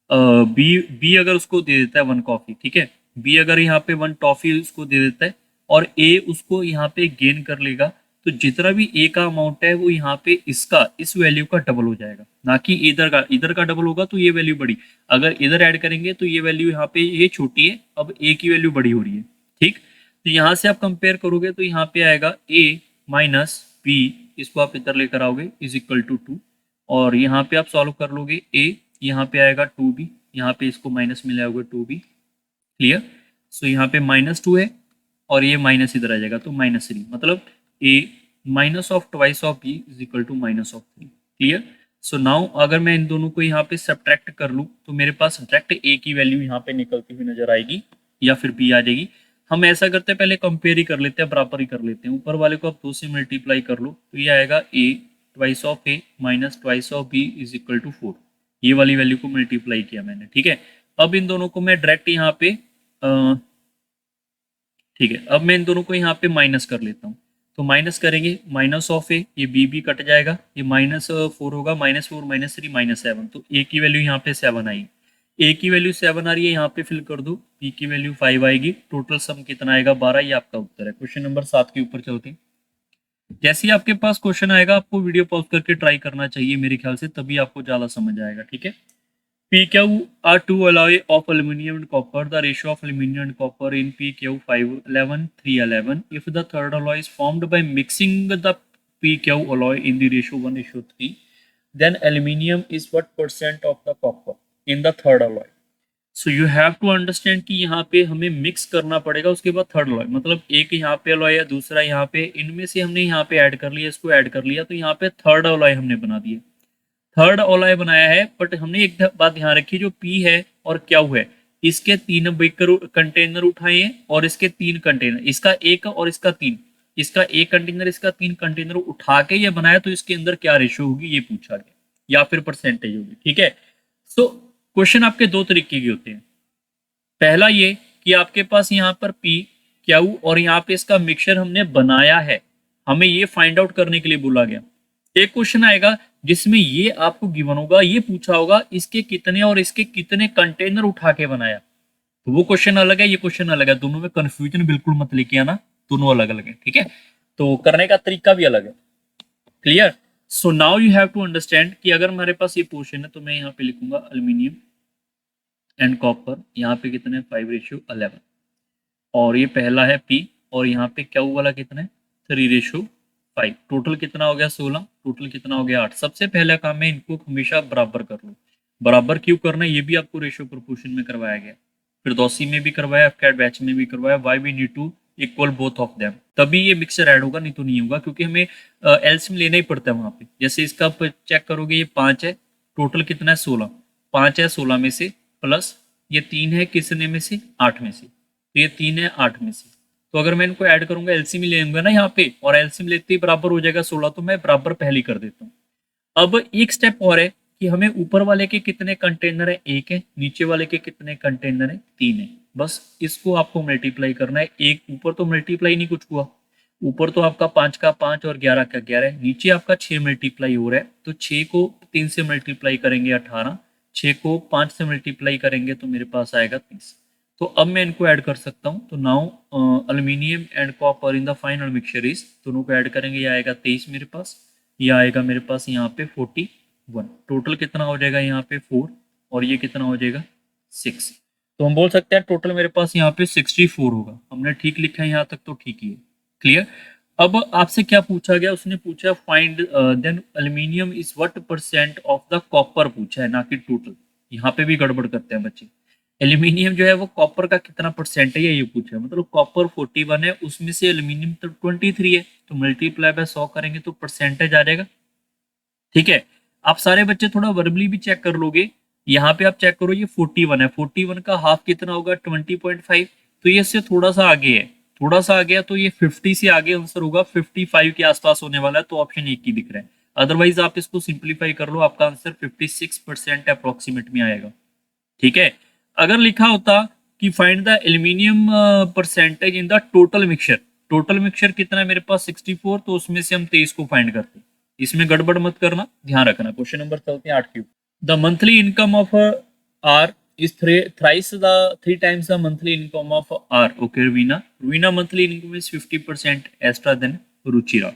बी अगर उसको दे देता है 1 कॉफी, ठीक है, बी अगर यहाँ पे 1 टॉफी उसको दे देता है और ए उसको यहाँ पे गेन कर लेगा, तो जितना भी ए का अमाउंट है वो यहाँ पे इसका, इस वैल्यू का डबल हो जाएगा, ना कि इधर का डबल होगा तो ये वैल्यू बड़ी। अगर इधर ऐड करेंगे तो ये वैल्यू यहाँ पे ये छोटी है, अब ए की वैल्यू बड़ी हो रही है। ठीक, तो यहाँ से आप कंपेयर करोगे तो यहाँ पे आएगा ए माइनस बी, इसको आप इधर लेकर आओगे इज इक्वल टू 2, और यहाँ पे आप सॉल्व कर लोगे ए, यहाँ पे आएगा 2b, यहाँ पे इसको माइनस में लाओगे 2b। क्लियर। सो यहाँ पे -2 है और ये माइनस इधर आ जाएगा तो -3, मतलब a minus of twice of b is equal to -3। Clear. So now अगर मैं इन दोनों को यहाँ पे सब्ट्रैक्ट कर लूँ तो मेरे पास डायरेक्ट a की वैल्यू यहाँ पे निकलती हुई नजर आएगी या फिर b आ जाएगी। हम ऐसा करते हैं, पहले कंपेयर ही कर लेते हैं, बराबर ही कर लेते हैं। ऊपर वाले को आप 2 से मल्टीप्लाई कर लो तो ये आएगा a twice of A minus twice of B is equal to 4। ये वाली वैल्यू को मल्टीप्लाई किया मैंने, ठीक है। अब इन दोनों को मैं डायरेक्ट यहाँ पे ठीक है, अब मैं इन दोनों को यहाँ पे माइनस कर लेता हूँ। तो माइनस करेंगे, माइनस ऑफ ए, ये बी कट जाएगा, ये -4 होगा, -4 -3 -7, तो ए की वैल्यू यहाँ पे 7 आई। ए की वैल्यू 7 आ रही है, यहाँ पे फिल कर दो, बी की वैल्यू 5 आएगी, टोटल सम कितना आएगा 12। ये आपका उत्तर है। क्वेश्चन नंबर 7 के ऊपर चलते हैं। जैसे ही आपके पास क्वेश्चन आएगा आपको वीडियो पॉज करके ट्राई करना चाहिए मेरे ख्याल से, तभी आपको ज्यादा समझ आएगा, ठीक है। PQ are two alloy of aluminum and copper. The ratio of aluminum and copper in PQ 511 311. If the third alloy is formed by mixing the PQ alloy in the ratio 1:3, then aluminum is what percent of the copper in the third alloy? So you have to understand कि यहाँ पे हमें mix करना पड़ेगा, उसके बाद third alloy, मतलब एक यहाँ पे अलॉय है, दूसरा यहाँ पे, इनमें से हमने यहाँ पे ऐड कर लिया, इसको ऐड कर लिया, तो यहाँ पे थर्ड अलॉय हमने बना दिया, थर्ड अलॉय बनाया है। बट हमने एक बात ध्यान रखी, जो पी है और क्यू है, इसके 3 बेकर कंटेनर उठाए हैं और इसके 3 कंटेनर, इसका एक और इसका 3, इसका एक कंटेनर इसका 3 कंटेनर उठा के ये बनाया, तो इसके अंदर क्या रेशियो होगी ये पूछा गया, या फिर परसेंटेज होगी, ठीक है। सो क्वेश्चन आपके दो तरीके के होते हैं। पहला ये कि आपके पास यहाँ पर पी क्यू और यहाँ पे इसका मिक्सचर हमने बनाया है, हमें ये फाइंड आउट करने के लिए बोला गया। एक क्वेश्चन आएगा जिसमें ये आपको गिवन होगा, ये पूछा होगा इसके कितने और इसके कितने कंटेनर उठा के बनाया, तो वो क्वेश्चन अलग है, ये क्वेश्चन अलग है, दोनों में कंफ्यूजन बिल्कुल मत लेके आना, दोनों अलग अलग है, ठीक है। तो करने का तरीका भी अलग है, clear. So now you have to understand कि अगर हमारे पास ये पोर्शन है तो मैं यहाँ पे लिखूंगा अल्यूमिनियम एंड कॉपर, यहाँ पे कितने 5:11, और ये पहला है पी, और यहाँ पे क्यू वाला कितना है 3:5, टोटल कितना हो गया 16, टोटल कितना हो गया 8। सबसे पहला काम है इनको हमेशा बराबर कर लो। बराबर क्यों करना है, ये भी आपको रेशियो प्रोपोर्शन में करवाया गया, फिर दोसी में भी करवाया, कैट बैच में भी करवाया। Why we need to equal both of them, तभी ये मिक्सर ऐड होगा, नहीं तो नहीं होगा, क्योंकि हमें एलसीएम लेना ही पड़ता है वहां पे। जैसे इसका चेक करोगे, ये 5 है, टोटल कितना है 16, 5 है 16 में से, प्लस ये 3 है किसने में से 8 में से, तो ये 3 है 8 में से, तो अगर मैं इनको ऐड करूंगा एलसीएम ले लूंगा ना यहाँ पे, और एलसीएम लेते ही बराबर हो जाएगा 16, तो मैं बराबर पहले कर देता हूँ। अब एक स्टेप और है कि हमें ऊपर वाले के कितने कंटेनर है, 1 है, नीचे वाले के कितने कंटेनर है, 3 है, बस इसको आपको मल्टीप्लाई करना है। एक ऊपर तो मल्टीप्लाई नहीं कुछ हुआ, ऊपर तो आपका 5 का 5 और 11 का 11 है, नीचे आपका 6 मल्टीप्लाई हो रहा है, तो 6 को 3 से मल्टीप्लाई करेंगे 18, 6 को 5 से मल्टीप्लाई करेंगे तो मेरे पास आएगा 30। तो अब मैं इनको ऐड कर सकता हूँ। तो now aluminium and copper in the final mixture is, दोनों को ऐड करेंगे, ये आएगा 23 मेरे पास, ये आएगा मेरे पास यहाँ पे 41, टोटल कितना हो जाएगा यहाँ पे 4, और ये कितना हो जाएगा 6। तो हम बोल सकते हैं टोटल मेरे पास यहाँ पे 64 होगा। हमने ठीक लिखा है यहाँ तक, तो ठीक ही है, क्लियर। अब आपसे क्या पूछा गया, उसने पूछा find then aluminium is what percent of the copper पूछा है, ना कि टोटल। यहाँ पे भी गड़बड़ करते हैं बच्चे, एल्यूमिनियम जो है वो कॉपर का कितना परसेंट है ये पूछा है, मतलब कॉपर 41 है, उसमें से एल्यूमिनियम तो 23 है, तो मल्टीप्लाई बाय 100 करेंगे तो परसेंटेज आ जाएगा, ठीक है। आप सारे बच्चे थोड़ा वर्बली भी चेक कर लोगे, यहाँ पे आप चेक करो, ये 41 है, 41 का हाफ कितना होगा 20.5, तो ये इससे थोड़ा सा आगे है, थोड़ा सा आगे है, तो ये 50 से आगे आंसर होगा, 55 के आसपास होने वाला है, तो ऑप्शन एक ही दिख रहा है। अदरवाइज आप इसको सिंप्लीफाई कर लो, आपका आंसर 56% अप्रोक्सीमेट में आएगा, ठीक है। अगर लिखा होता कि find the aluminium percentage in the total mixture, total mixture कितना है मेरे पास 64, तो उसमें से हम 23 को फाइंड करते, इसमें गड़बड़ मत करना, ध्यान रखना। क्वेश्चन नंबर चलते हैं 8 Q. The monthly income of R is three times the monthly income of R. Okay, Rvina monthly income is 50% extra than Ruchira.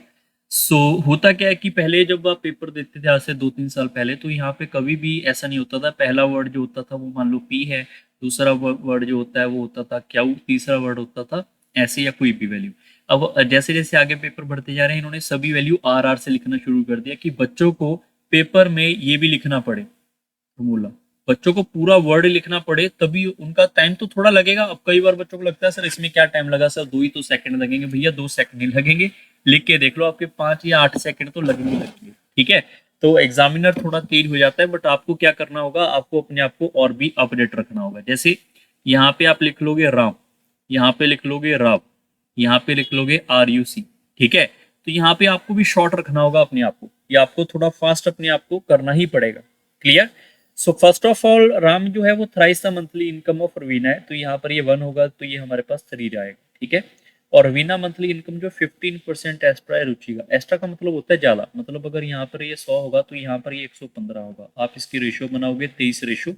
So होता क्या है कि पहले जब आप पेपर देते थे आज से 2-3 साल पहले, तो यहाँ पे कभी भी ऐसा नहीं होता था, पहला वर्ड जो होता था वो मान लो P है, दूसरा वर्ड जो होता है वो होता था Q, तीसरा वर्ड होता था ऐसे या कोई भी वैल्यू। अब जैसे जैसे आगे पेपर बढ़ते जा रहे हैं, इन्होंने सभी वैल्यू RR से लिखना शुरू कर दिया कि बच्चों को पेपर में ये भी लिखना पड़े फॉर्मूला, बच्चों को पूरा वर्ड लिखना पड़े, तभी उनका टाइम तो थोड़ा लगेगा। अब कई बार बच्चों को लगता है सर इसमें क्या टाइम लगा, सर 2 ही तो सेकंड लगेंगे, भैया 2 सेकंड नहीं लगेंगे, लिख के देख लो आपके 5 या 8 सेकंड तो लगेंगे, ठीक है। तो एग्जामिनर थोड़ा तेज हो जाता है, बट आपको क्या करना होगा, आपको अपने आप को और भी अपडेट रखना होगा। जैसे यहाँ पे आप लिख लोगे राम, यहाँ पे लिख लोगे राव, यहाँ पे लिख लोगे RUC, ठीक है। तो यहाँ पे आपको भी शॉर्ट रखना होगा अपने आप को, ये आपको थोड़ा फास्ट अपने आप को करना ही पड़ेगा। Clear? So first of all Ram जो है वो thrice the monthly income of Raveena है, तो यहाँ पर ये 1 होगा तो ये हमारे पास 3 जाएगा। ठीक है, और रवीना मंथली इनकम जो 15% एक्स्ट्रा है रुचि का। एक्स्ट्रा का मतलब होता है ज्यादा, मतलब अगर यहाँ पर ये 100 होगा तो यहाँ पर ये 115 होगा। आप इसकी रेशियो बनाओगे 23:20।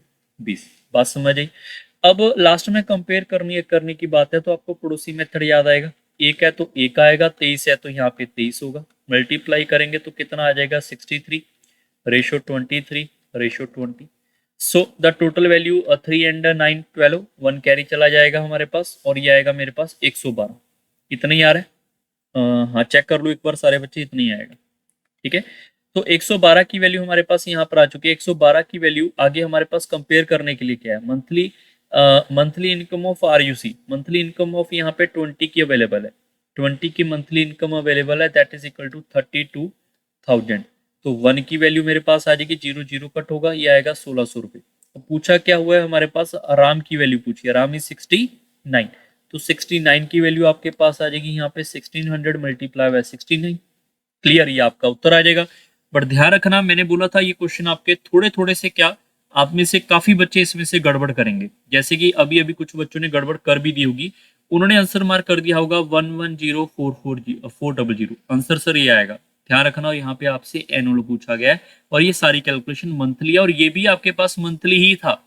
बात समझ आई? अब लास्ट में कंपेयर करने की बात है तो आपको पड़ोसी मेथड याद आएगा। एक है तो एक आएगा, 23 है तो यहाँ पे 23 होगा। मल्टीप्लाई करेंगे तो कितना आ जाएगा 63:23:20। So the total value 3 and 9 12, 1 carry चला जाएगा हमारे पास और ये आएगा मेरे पास 112। इतना ही आ रहा है? हाँ चेक कर लो एक बार सारे बच्चे, इतना ही आएगा। ठीक है, तो 112 की वैल्यू हमारे पास यहाँ पर आ चुकी है। 112 की वैल्यू आगे हमारे पास कंपेयर करने के लिए क्या है, monthly income of RUC। Monthly income of यहाँ पे 20 की अवेलेबल है, 20 की मंथली इनकम अवेलेबल है, दैट इज इक्वल टू 32,000। तो 1 की वैल्यू मेरे पास आ जाएगी, 0 0 कट होगा, ये आएगा 1600 रुपये। तो पूछा क्या हुआ है हमारे पास, आराम की वैल्यू पूछी है, आराम इज 69। तो 69 की वैल्यू आपके पास आ जाएगी यहाँ पे 1600 मल्टीप्लाई बाय 69। क्लियर? ये आपका उत्तर आ जाएगा। बट ध्यान रखना, मैंने बोला था ये क्वेश्चन आपके थोड़े थोड़े से क्या, आप में से काफी बच्चे इसमें से गड़बड़ करेंगे। जैसे कि अभी अभी कुछ बच्चों ने गड़बड़ कर भी दी होगी, उन्होंने आंसर मार्क कर दिया होगा 110440 आंसर सर ये आएगा। ध्यान रखना, यहाँ पे आपसे एनुअल पूछा गया है और ये सारी कैलकुलेशन मंथली है, और ये भी आपके पास मंथली ही था।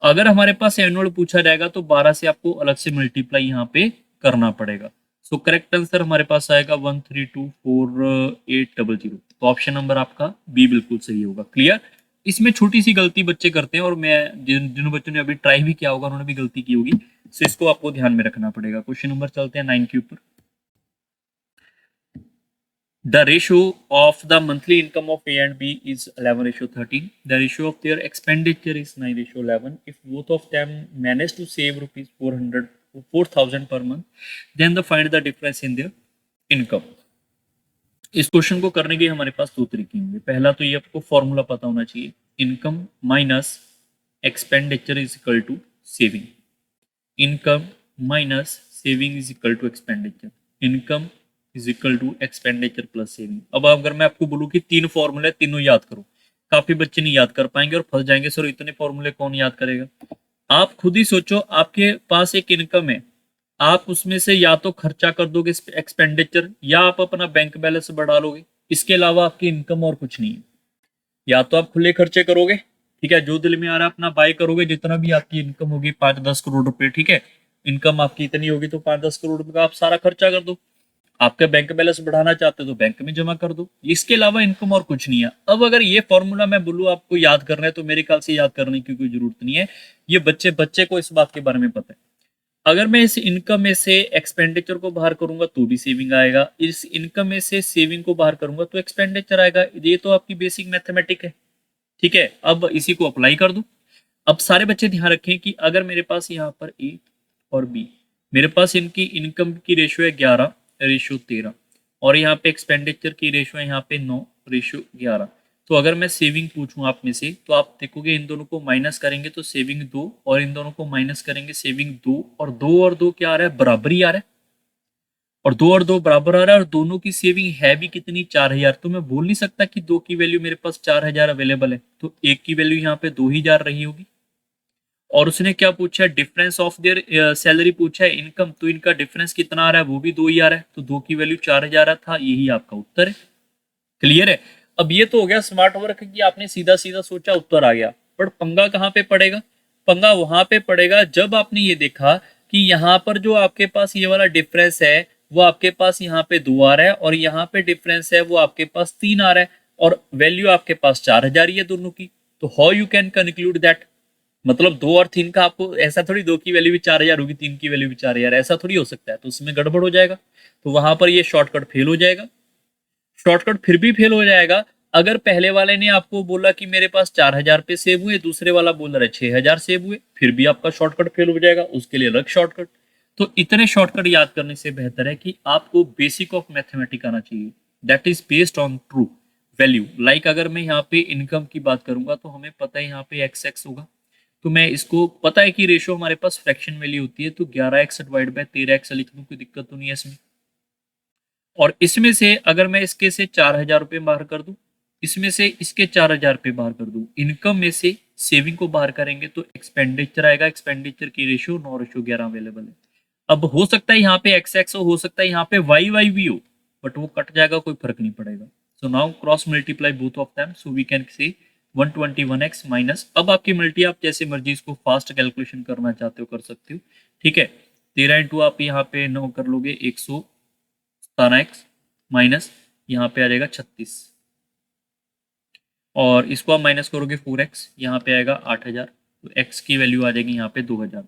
अगर हमारे पास एनुअल पूछा जाएगा तो 12 से आपको अलग से मल्टीप्लाई यहाँ पे करना पड़ेगा। सो करेक्ट आंसर हमारे पास आएगा 1324,800। तो ऑप्शन नंबर आपका बी बिल्कुल सही होगा। क्लियर? इसमें छोटी सी गलती बच्चे करते हैं, और मैं जिन बच्चों ने अभी ट्राई भी किया होगा उन्होंने भी गलती की होगी, सो इसको आपको ध्यान में रखना पड़ेगा। क्वेश्चन नंबर चलते हैं 9 के ऊपर। The ratio of the monthly income of A and B is 11:13. The ratio of their expenditure is 9:11. If both of them manage to save rupees 4,000 per month, then find the difference in their income. इस question को करने के हमारे पास दो तरीके होंगे। पहला तो ये आपको फॉर्मूला पता होना चाहिए, income minus expenditure is equal to saving. Income minus saving is equal to expenditure. Income is equal to expenditure plus saving. अब अगर मैं आपको बोलूँ कि 3 फॉर्मूले, तीनों याद करो, काफी बच्चे नहीं याद कर पाएंगे और फंस जाएंगे, सर इतने फॉर्मूले कौन याद करेगा। आप खुद ही सोचो, आपके पास एक इनकम है, आप उसमें से या तो खर्चा कर दोगे एक्सपेंडिचर, या आप अपना बैंक बैलेंस बढ़ा लोगे। इसके अलावा आपकी इनकम और कुछ नहीं है। या तो आप खुले खर्चे करोगे, ठीक है, जो दिल में आ रहा है अपना बाय करोगे, जितना भी आपकी इनकम होगी 5-10 करोड़ रुपए, ठीक है, इनकम आपकी इतनी होगी तो 5-10 करोड़ रुपए का आप सारा खर्चा कर दो। आपका बैंक बैलेंस बढ़ाना चाहते हो तो बैंक में जमा कर दो। इसके अलावा इनकम और कुछ नहीं है। अब अगर ये फॉर्मूला मैं बोलूँ आपको याद करना है, तो मेरे ख्याल से याद करने की कोई जरूरत नहीं है। ये बच्चे को इस बात के बारे में पता है। अगर मैं इस इनकम में से एक्सपेंडिचर को बाहर करूंगा तो भी सेविंग आएगा, इस इनकम में से सेविंग को बाहर करूंगा तो एक्सपेंडिचर आएगा। ये तो आपकी बेसिक मैथमेटिक है। ठीक है, अब इसी को अप्लाई कर दो। अब सारे बच्चे ध्यान रखें कि अगर मेरे पास यहाँ पर ए और बी, मेरे पास इनकी इनकम की रेशियो है 11:13, और यहाँ पे एक्सपेंडिचर की रेशियो है यहाँ पे 9:11। तो अगर मैं सेविंग पूछूं आप में से, तो आप देखोगे इन दोनों को माइनस करेंगे तो सेविंग 2, और इन दोनों को माइनस करेंगे सेविंग 2, और 2 और 2 क्या आ रहा है, बराबर ही आ रहा है। और 2 और 2 बराबर आ रहा है, और दोनों की सेविंग है भी कितनी, 4000। तो मैं बोल नहीं सकता कि 2 की वैल्यू मेरे पास 4000 अवेलेबल है, तो एक की वैल्यू यहाँ पे 2000 रही होगी। और उसने क्या पूछा है, डिफरेंस ऑफ देयर सैलरी पूछा है, इनकम, तो इनका डिफरेंस कितना आ रहा है, वो भी 2 ही आ रहा है, तो 2 की वैल्यू 4000 था। यही आपका उत्तर है। क्लियर है? अब ये तो हो गया स्मार्ट वर्क कि आपने सीधा सीधा सोचा, उत्तर आ गया। पर पंगा कहाँ पे पड़ेगा, पंगा वहां पे पड़ेगा जब आपने ये देखा कि यहाँ पर जो आपके पास ये वाला डिफरेंस है वो आपके पास यहाँ पे 2 आ रहा है, और यहाँ पे डिफरेंस है वो आपके पास 3 आ रहा है, और वैल्यू आपके पास 4000 ही है दोनों की। तो how you can conclude that, मतलब 2 और 3 का आपको ऐसा थोड़ी, 2 की वैल्यू भी 4000 होगी, 3 की वैल्यू भी 4000, ऐसा थोड़ी हो सकता है। तो उसमें गड़बड़ हो जाएगा, तो वहां पर ये शॉर्टकट फेल हो जाएगा। शॉर्टकट फिर भी फेल हो जाएगा अगर पहले वाले ने आपको बोला कि मेरे पास 4000 पे सेव हुए, दूसरे वाला बोल रहा है 6000 सेव हुए, फिर भी आपका शॉर्टकट फेल हो जाएगा। उसके लिए अलग शॉर्टकट। तो इतने शॉर्टकट याद करने से बेहतर है कि आपको बेसिक ऑफ मैथमेटिक्स आना चाहिए, that is based on true value. Like अगर मैं यहाँ पे इनकम की बात करूंगा तो हमें पता है यहाँ पे एक्स होगा, तो मैं इसको पता है कि रेशियो हमारे पास फ्रैक्शन वैल्यू होती है, तो 11x डिवाइड बाय 13x लिख दूं, कोई दिक्कत तो नहीं है इसमें। और इसमें से अगर मैं इसके से 4000 रुपये बाहर कर दूं, इसमें से इसके 4,000 रुपये बाहर कर दूं, इनकम में से सेविंग को बाहर करेंगे तो एक्सपेंडिचर आएगा। एक्सपेंडिचर की रेशियो 9:11 अवेलेबल है। अब हो सकता है यहाँ पे एक्स एक्स हो सकता है यहाँ पे वाई वाई भी हो, बट वो कट जाएगा, कोई फर्क नहीं पड़ेगा। So now cross multiply both of them, so we can say 121x minus, अब आपकी मल्टी आप जैसे मर्जी इसको फास्ट कैलकुलेशन करना चाहते हो कर सकते हो, ठीक है। 13 इंटू आप यहाँ पे 9 कर लोगे 117x माइनस यहाँ पे आ जाएगा 36, और इसको आप माइनस करोगे 4x, यहाँ पे आएगा 8,000, तो x की वैल्यू आ जाएगी यहाँ पे 2,000।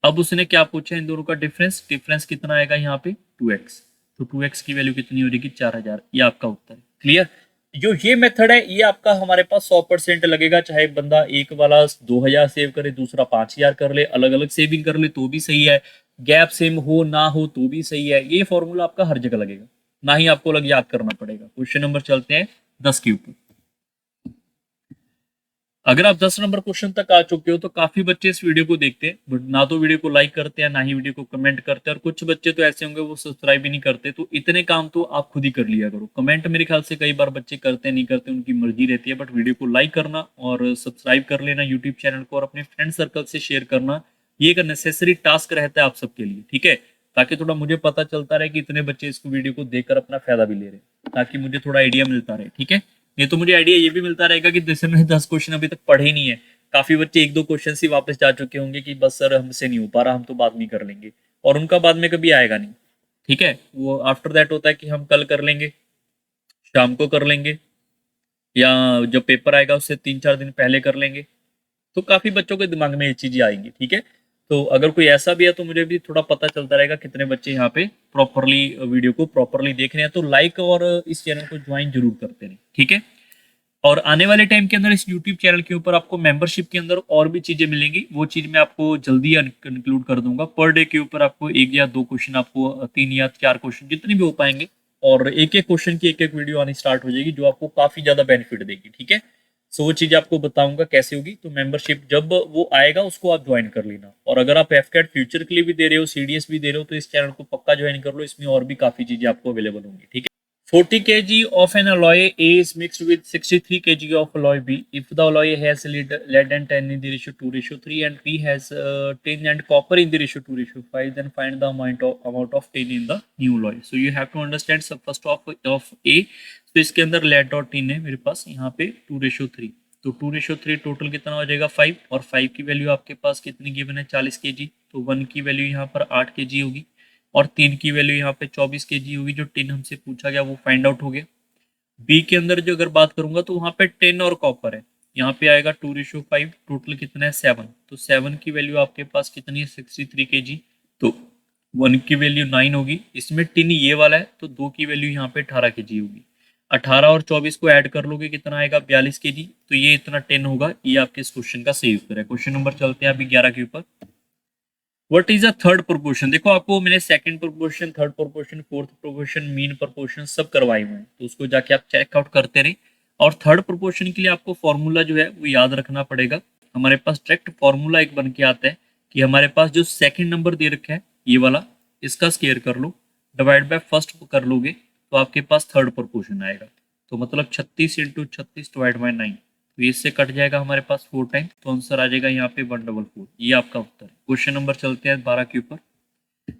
अब उसने क्या पूछा इन दोनों का डिफरेंस, डिफरेंस कितना आएगा यहाँ पे 2x, तो 2x की वैल्यू कितनी हो जाएगी 4,000। ये आपका उत्तर है। क्लियर। जो ये मेथड है ये आपका हमारे पास 100% लगेगा, चाहे बंदा एक वाला 2,000 सेव करे, दूसरा 5,000 कर ले, अलग अलग सेविंग कर ले तो भी सही है, गैप सेम हो ना हो तो भी सही है। ये फॉर्मूला आपका हर जगह लगेगा, ना ही आपको लग याद करना पड़ेगा। क्वेश्चन नंबर चलते हैं 10 के ऊपर। अगर आप 10 नंबर क्वेश्चन तक आ चुके हो तो काफी बच्चे इस वीडियो को देखते हैं बट ना तो वीडियो को लाइक करते हैं ना ही वीडियो को कमेंट करते हैं, और कुछ बच्चे तो ऐसे होंगे वो सब्सक्राइब भी नहीं करते। तो इतने काम तो आप खुद ही कर लिया करो। कमेंट मेरे ख्याल से कई बार बच्चे करते नहीं करते, उनकी मर्जी रहती है, बट वीडियो को लाइक करना और सब्सक्राइब कर लेना यूट्यूब चैनल को, और अपने फ्रेंड सर्कल से शेयर करना, ये एक नेसेसरी टास्क रहता है आप सबके लिए, ठीक है। ताकि थोड़ा मुझे पता चलता रहे कि इतने बच्चे इसको वीडियो को देखकर अपना फायदा भी ले रहे हैं, ताकि मुझे थोड़ा आइडिया मिलता रहे, ठीक है। नहीं तो मुझे आइडिया ये भी मिलता रहेगा कि जैसे मैंने 10 क्वेश्चन अभी तक पढ़े ही नहीं है, काफी बच्चे 1-2 क्वेश्चन ही वापस जा चुके होंगे कि बस सर हमसे नहीं हो पा रहा, हम तो बाद में कर लेंगे, और उनका बाद में कभी आएगा नहीं, ठीक है। वो आफ्टर दैट होता है कि हम कल कर लेंगे, शाम को कर लेंगे, या जब पेपर आएगा उससे 3-4 दिन पहले कर लेंगे। तो काफी बच्चों के दिमाग में ये चीजें आएंगी, ठीक है। तो अगर कोई ऐसा भी है तो मुझे भी थोड़ा पता चलता रहेगा कितने बच्चे यहाँ पे प्रॉपरली वीडियो को प्रॉपरली देख रहे हैं। तो लाइक और इस चैनल को ज्वाइन जरूर करते रहे, ठीक है। और आने वाले टाइम के अंदर इस YouTube चैनल के ऊपर आपको मेंबरशिप के अंदर और भी चीजें मिलेंगी, वो चीज मैं आपको जल्दी इंक्लूड कर दूंगा। पर डे के ऊपर आपको 1 या 2 क्वेश्चन, आपको 3 या 4 क्वेश्चन जितने भी हो पाएंगे, और एक एक क्वेश्चन की एक एक वीडियो आनी स्टार्ट हो जाएगी जो आपको काफी ज्यादा बेनिफिट देगी, ठीक है। सो वो चीज आपको बताऊंगा कैसे होगी। तो मेंबरशिप जब वो आएगा उसको आप ज्वाइन कर लेना, और अगर आप एफकेट फ्यूचर के लिए भी दे रहे हो, सीडीएस भी दे रहे हो, तो इस चैनल को पक्का ज्वाइन कर लो, इसमें और भी काफी चीजें आपको अवेलेबल होंगी, ठीक है। 40 kg of an alloy A is mixed with 63 kg of alloy B. If the alloy has lead and tin in the ratio 2:3 and B has tin and copper in the ratio 2:5, then find the amount of tin in the new alloy. So you have to understand सब first of A. तो इसके अंदर lead और tin है मेरे पास यहाँ पे 2:3, तो 2:3 टोटल कितना हो जाएगा 5, और 5 की वैल्यू आपके पास कितनी गिवन है 40 kg, तो 1 की वैल्यू यहाँ पर 8 kg होगी, और 3 की वैल्यू यहाँ पे 24 kg होगी। जो टिन हमसे पूछा गया वो फाइंड आउट हो गया। बी के अंदर जो अगर बात करूंगा तो वहाँ पे टिन और कॉपर है, यहाँ पे आएगा 2:5, टोटल कितना है 7, तो 7 की वैल्यू आपके पास कितनी है 63 kg, तो 1 की वैल्यू 9 होगी। इसमें टिन ये वाला है तो 2 की वैल्यू यहाँ पे 18 kg होगी। 18 और 24 को ऐड कर लोगे कितना आएगा 42 kg, तो ये इतना 10 होगा। ये आपके इस क्वेश्चन का सही उत्तर है। क्वेश्चन नंबर चलते हैं अभी 11 के ऊपर। What is a third proportion. देखो आपको मैंने second proportion, third proportion, fourth proportion, mean proportion सब करवाए हुए हैं, तो उसको जाके आप चेकआउट करते रहे। और थर्ड प्रोपोर्शन के लिए आपको फॉर्मूला जो है वो याद रखना पड़ेगा। हमारे पास डायरेक्ट फॉर्मूला एक बन के आता है कि हमारे पास जो सेकंड नंबर दे रखा है ये वाला, इसका स्केयर कर लो, डिवाइड बाय फर्स्ट कर लोगे तो आपके पास थर्ड प्रोपोर्शन आएगा। तो मतलब 36 × 36 डिवाइड बाय 9, तो इससे कट जाएगा हमारे पास 4 टाइम, तो आंसर आ जाएगा यहाँ पे 144। ये आपका उत्तर है। क्वेश्चन नंबर चलते हैं 12 के ऊपर।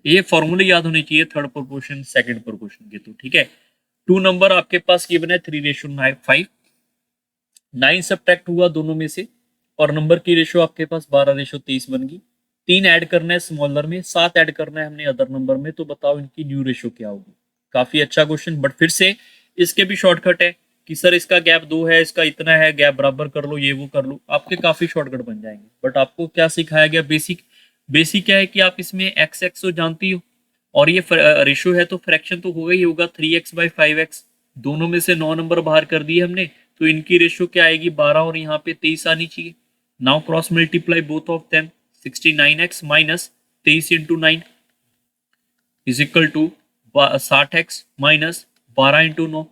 ये फॉर्मूले याद होने चाहिए थर्ड प्रोपोर्शन सेकंड प्रोपोर्शन के, तो ठीक है। 2 नंबर आपके पास गिवन है 3:5, 9 सब्ट्रैक्ट हुआ दोनों में से, और नंबर की रेशो आपके पास 12:23 बन गई। 3 ऐड करना है स्मॉलर में, 7 ऐड करना है हमने अदर नंबर में, तो बताओ इनकी न्यू रेशो क्या होगी। काफी अच्छा क्वेश्चन, बट फिर से इसके भी शॉर्टकट है कि सर इसका गैप 2 है, इसका इतना है, गैप बराबर कर लो, ये वो कर लो, आपके काफी शॉर्टकट बन जाएंगे। बट आपको क्या सिखाया गया, बेसिक। बेसिक क्या है कि आप इसमें एक्स एक्स तो जानती हो, और ये रेशो है तो फ्रैक्शन तो होगा ही होगा, 3x/5x। दोनों में से 9 नंबर बाहर कर दिए हमने, तो इनकी रेशो क्या आएगी 12, और यहाँ पे 23 आनी चाहिए। Now cross multiply both of them, 69x minus 23 × 9 is equal to 60x minus 12 × 9,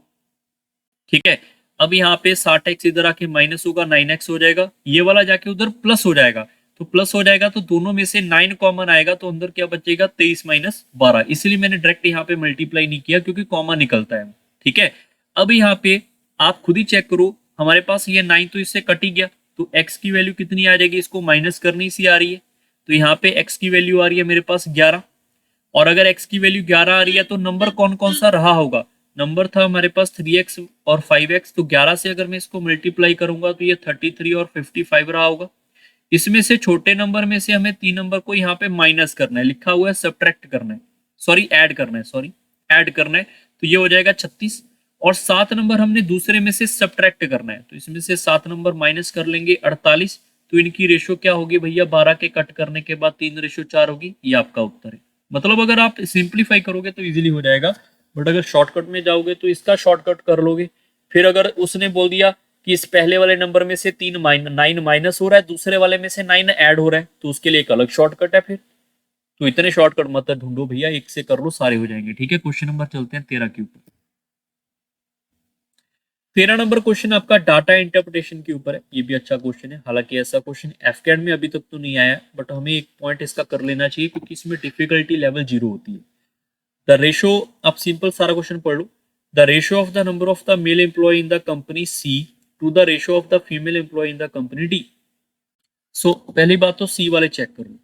ठीक है। अब यहाँ पे 60x इधर आके माइनस होगा, 9x हो जाएगा, ये वाला जाके उधर प्लस हो जाएगा, तो प्लस हो जाएगा तो दोनों में से 9 कॉमन आएगा, तो अंदर क्या बचेगा 23 - 12। इसलिए मैंने डायरेक्ट यहाँ पे मल्टीप्लाई नहीं किया क्योंकि कॉमन निकलता है, ठीक है। अब यहाँ पे आप खुद ही चेक करो, हमारे पास ये 9 तो इससे कट ही गया, तो x की वैल्यू कितनी आ जाएगी, इसको माइनस करनी सी आ रही है, तो यहाँ पे x की वैल्यू आ रही है मेरे पास 11। और अगर x की वैल्यू 11 आ रही है तो नंबर कौन कौन सा रहा होगा, नंबर था हमारे पास 3x और 5x, तो 11 से अगर मैं इसको मल्टीप्लाई करूंगा तो ये 33 और 55 रहा होगा। इसमें से छोटे नंबर में से हमें 3 नंबर को यहाँ पे माइनस करना है, लिखा हुआ है सब्ट्रैक्ट करना है, सॉरी ऐड करना है, ऐड करना है, तो ये हो जाएगा 36। और 7 नंबर हमने दूसरे में से सब्ट्रैक्ट करना है, तो इसमें से 7 नंबर माइनस कर लेंगे 48। तो इनकी रेशो क्या होगी भैया, 12 के कट करने के बाद 3:4 होगी, ये आपका उत्तर है। मतलब अगर आप सिंप्लीफाई करोगे तो इजीली हो जाएगा, बट अगर शॉर्टकट में जाओगे तो इसका शॉर्टकट कर लोगे। फिर अगर उसने बोल दिया कि इस पहले वाले नंबर में से 9 माइनस हो रहा है, दूसरे वाले में से 9 ऐड हो रहा है, तो उसके लिए एक अलग शॉर्टकट है फिर। तो इतने शॉर्टकट मत ढूंढो भैया, एक से कर लो सारे हो जाएंगे। ठीक है, क्वेश्चन नंबर चलते हैं 13 के ऊपर। 13 नंबर क्वेश्चन आपका डाटा इंटरप्रिटेशन के ऊपर है। ये भी अच्छा क्वेश्चन है, हालांकि ऐसा क्वेश्चन एफकेड में अभी तक तो नहीं आया, बट हमें एक पॉइंट इसका कर लेना चाहिए क्योंकि इसमें डिफिकल्टी लेवल 0 होती है। द रेशो, आप सिंपल सारा क्वेश्चन पढ़ लो। The ratio of the number of the male employ in the company C to the ratio of the female employ in the company D. So पहली बात तो सी वाले चेक कर लो,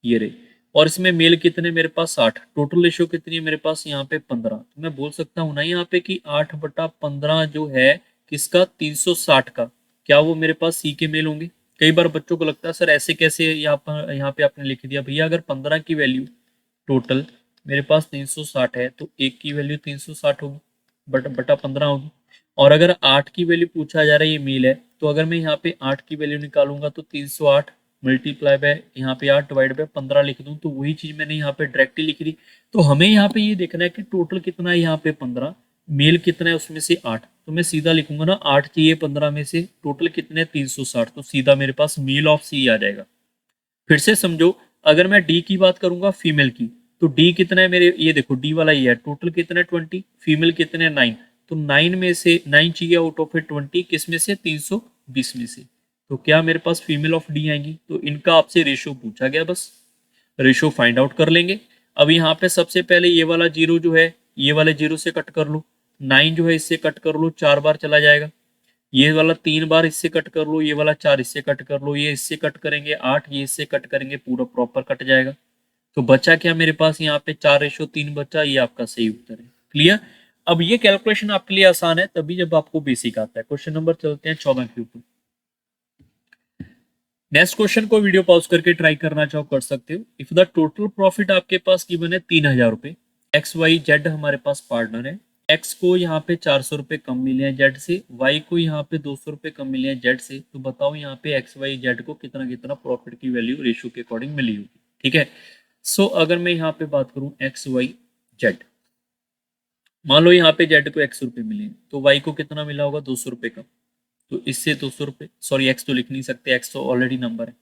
ये रहे, और इसमें मेल कितने मेरे पास 60, टोटल रेशियो कितनी है मेरे पास यहाँ पे 15। तो मैं बोल सकता हूँ ना यहाँ पे कि 8/15 जो है किसका, 360 का, क्या वो मेरे पास सी के मेल होंगे। कई बार बच्चों को लगता है सर ऐसे कैसे, यहाँ पे आपने लिख दिया, भैया अगर 15 की वैल्यू टोटल मेरे पास 360 है तो एक की वैल्यू 360 होगी, बट बटा 15 होगी। और अगर 8 की वैल्यू पूछा जा रहा है, ये मेल है, तो अगर मैं यहाँ पे 8 की वैल्यू निकालूंगा तो 308 मल्टीप्लाई बाय यहाँ पे 8 डिवाइड बाय 15 लिख दूं, तो वही चीज मैंने यहाँ पे डायरेक्टली लिख दी। तो हमें यहाँ पे ये देखना है कि टोटल कितना है, यहाँ पे 15, मेल कितना है उसमें से 8, तो मैं सीधा लिखूंगा ना 8 चाहिए 15 में से, टोटल कितने 360, तो सीधा मेरे पास मेल ऑफ सी आ जाएगा। फिर से समझो, अगर मैं डी की बात करूंगा फीमेल की, तो डी कितना है मेरे, ये देखो डी वाला ये है, टोटल कितना है 20, फीमेल कितने 9, तो 9 में से 9 चाहिए आउट ऑफ 20, किस में से 320 में से, तो क्या मेरे पास फीमेल ऑफ डी आएंगी। तो इनका आपसे रेशो पूछा गया, बस रेशो फाइंड आउट कर लेंगे। अब यहाँ पे सबसे पहले ये वाला जीरो जो है, ये वाले जीरो से कट कर लो, 9 जो है इससे कट कर लो, 4 बार चला जाएगा, ये वाला 3 बार इससे कट कर लो, ये वाला 4 इससे कट कर लो, ये इससे कट करेंगे 8, ये इससे कट करेंगे, पूरा प्रॉपर कट जाएगा। तो बचा क्या मेरे पास यहाँ पे 4:3 बचा, ये आपका सही उत्तर है। क्लियर। अब ये कैलकुलेशन आपके लिए आसान है तभी जब आपको बेसिक आता है। क्वेश्चन नंबर चलते हैं 14 के ऊपर। नेक्स्ट क्वेश्चन को वीडियो पॉज करके ट्राई करना चाहो कर सकते हो। इफ द टोटल प्रॉफिट आपके पास गिवन है 3000 रुपए, एक्स वाई जेड हमारे पास पार्टनर है, एक्स को यहाँ पे 400 रुपए कम मिले हैं जेड से, वाई को यहाँ पे 200 रुपए कम मिले हैं जेड से, तो बताओ यहाँ पे एक्स वाई जेड को कितना कितना प्रॉफिट की वैल्यू रेशो के अकॉर्डिंग मिली होगी। ठीक है, सो अगर मैं यहाँ पे बात करूँ एक्स वाई जेड, मान लो यहाँ पे जेड को 100 रुपए मिले हैं, तो वाई को कितना मिला होगा 200 रुपए कम, तो इससे 200 रुपए, सॉरी एक्स तो लिख नहीं सकते, एक्स तो ऑलरेडी नंबर है,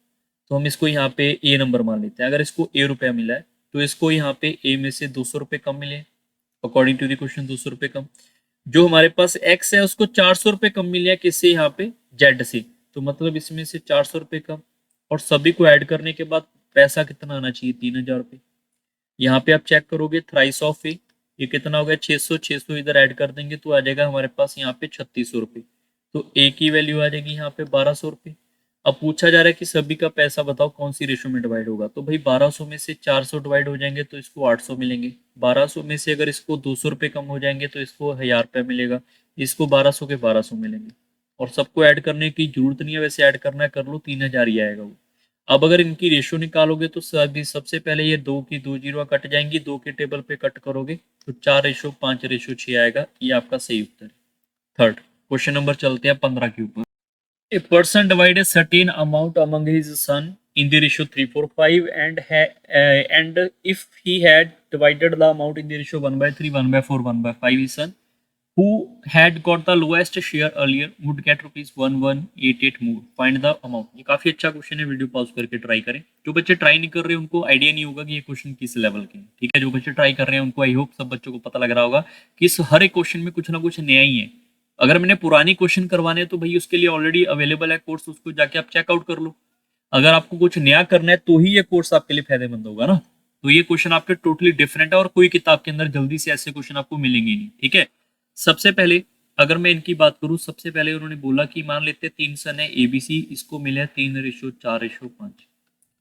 तो हम इसको यहाँ पे ए नंबर मान लेते हैं। अगर इसको ए रुपया मिला है तो इसको यहाँ पे ए में से 200 रुपए कम मिले, अकॉर्डिंग टू द क्वेश्चन 200 रुपए कम। जो हमारे पास एक्स है उसको 400 रुपए कम मिले हैं, किससे, यहाँ पे जेड से, तो मतलब इसमें से 400 रुपए कम, और सभी को ऐड करने के बाद पैसा कितना आना चाहिए 3000 रुपए। यहाँ पे आप चेक करोगे थ्राइस ऑफ ए, ये कितना हो गया 600, 600 इधर ऐड कर देंगे तो आ जाएगा हमारे पास यहाँ पे 3600 रुपये, तो ए की वैल्यू आ जाएगी यहाँ पे 1200 रुपये। अब पूछा जा रहा है कि सभी का पैसा बताओ कौन सी रेशो में डिवाइड होगा, तो भाई 1200 में से 400 डिवाइड हो जाएंगे तो इसको 800 मिलेंगे, 1200 में से अगर इसको 200 रुपये कम हो जाएंगे तो इसको 1000 रुपये मिलेगा, इसको 1200 के 1200 मिलेंगे, और सबको ऐड करने की जरूरत नहीं है, वैसे ऐड करना है कर लो, 3000 ही आएगा वो। अब अगर इनकी रेशो निकालोगे तो सभी सबसे पहले ये 2 की 2 जीरो कट जाएंगी, 2 के टेबल पे कट करोगे तो 4:5:6 आएगा, ये आपका सही उत्तर है। थर्ड क्वेश्चन नंबर चलते हैं 15 के ऊपर। A person divided certain amount among his son in the ratio 3:4:5 and if he had divided the amount in the ratio 1/3, 1/4, 1/5, his son who had got the lowest share earlier would get ₹1188 more. Find the amount. ये काफी अच्छा question है, video pause करके try करें। जो बच्चे try नहीं कर रहे उनको आइडिया नहीं होगा कि ये क्वेश्चन किस लेवल के हैं। ठीक है, जो बच्चे ट्राई कर रहे हैं उनको आई होप सब बच्चों को पता लग रहा होगा कि इस हर एक क्वेश्चन में कुछ ना कुछ नया ही है। अगर मैंने पुरानी क्वेश्चन करवाने हैं तो भाई उसके लिए ऑलरेडी अवेलेबल है कोर्स, उसको जाके आप चेकआउट कर लो। अगर आपको कुछ नया करना है तो ही ये कोर्स आपके लिए फायदेमंद होगा ना। तो ये क्वेश्चन आपके टोटली डिफरेंट है और कोई किताब के अंदर जल्दी से ऐसे क्वेश्चन आपको मिलेंगे नहीं। ठीक है, सबसे पहले अगर मैं इनकी बात करूं, सबसे पहले उन्होंने बोला कि मान लेते हैं 3 सन है एबीसी, इसको मिले 3:4:5,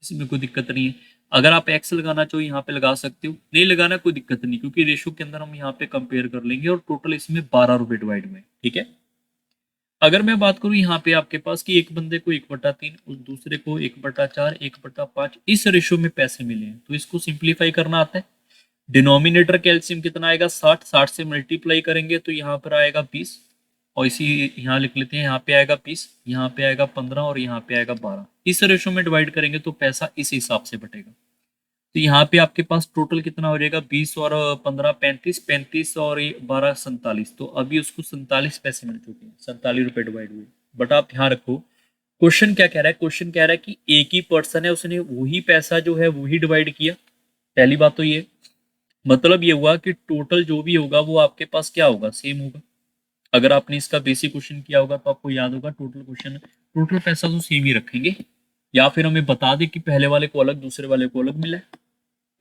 इसमें कोई दिक्कत नहीं है। अगर आप एक्स लगाना चाहो यहाँ पे लगा सकते हो, नहीं लगाना कोई दिक्कत नहीं, क्योंकि रेशो के अंदर हम यहाँ पे कंपेयर कर लेंगे और टोटल इसमें 12 रुपए डिवाइड में, ठीक है। अगर मैं बात करूं यहाँ पे आपके पास कि एक बंदे को 1/3, उस दूसरे को 1/4, 1/5 इस रेशो में पैसे मिले हैं, तो इसको सिंप्लीफाई करना आता है। डिनोमिनेटर कैल्शियम कितना आएगा 60, 60 से मल्टीप्लाई करेंगे तो यहाँ पर आएगा 20, और इसी यहाँ लिख लेते हैं, यहाँ पे आएगा 20, यहाँ पे आएगा 15 और यहाँ पे आएगा 12। इस रेशो में डिवाइड करेंगे तो पैसा इस हिसाब से बटेगा। तो यहाँ पे आपके पास टोटल कितना हो जाएगा, 20 और 15 35, 35 और 12 47। तो अभी उसको 47 पैसे मिल चुके हैं, 47 रुपए डिवाइड हुए। बट आप ध्यान रखो, क्वेश्चन क्या कह रहा है, क्वेश्चन कह रहा है कि एक ही पर्सन है, उसने वही पैसा जो है वही डिवाइड किया। पहली बात तो ये मतलब ये हुआ कि टोटल जो भी होगा वो आपके पास क्या होगा, सेम होगा। अगर आपने इसका बेसिक क्वेश्चन किया होगा तो आपको याद होगा टोटल क्वेश्चन, टोटल पैसा तो सेम ही रखेंगे, या फिर हमें बता दे कि पहले वाले को अलग दूसरे वाले को अलग मिला है।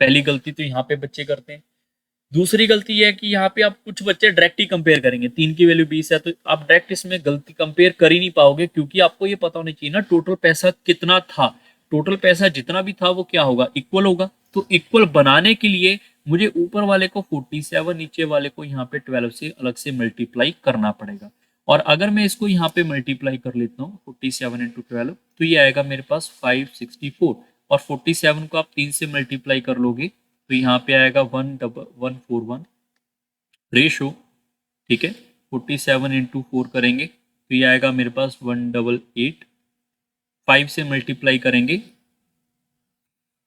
पहली गलती तो यहाँ पे बच्चे करते हैं। दूसरी गलती यह है कि यहाँ पे आप कुछ बच्चे डायरेक्ट ही कंपेयर करेंगे, 3 की वैल्यू 20 है तो आप डायरेक्ट इसमें गलती कंपेयर कर ही नहीं पाओगे, क्योंकि आपको ये पता होना चाहिए ना टोटल पैसा कितना था। टोटल पैसा जितना भी था वो क्या होगा, इक्वल होगा। तो इक्वल बनाने के लिए मुझे ऊपर वाले को 47, नीचे वाले को यहाँ पे 12 से अलग से मल्टीप्लाई करना पड़ेगा। और अगर मैं इसको यहाँ पे मल्टीप्लाई कर लेता हूँ 47 इंटू 12, तो ये आएगा मेरे पास 564, और 47 को आप 3 से मल्टीप्लाई कर लोगे तो यहाँ पे आएगा 141 रेशो, ठीक है। 47 इंटू 4 करेंगे तो ये आएगा मेरे पास 188, 5 से मल्टीप्लाई करेंगे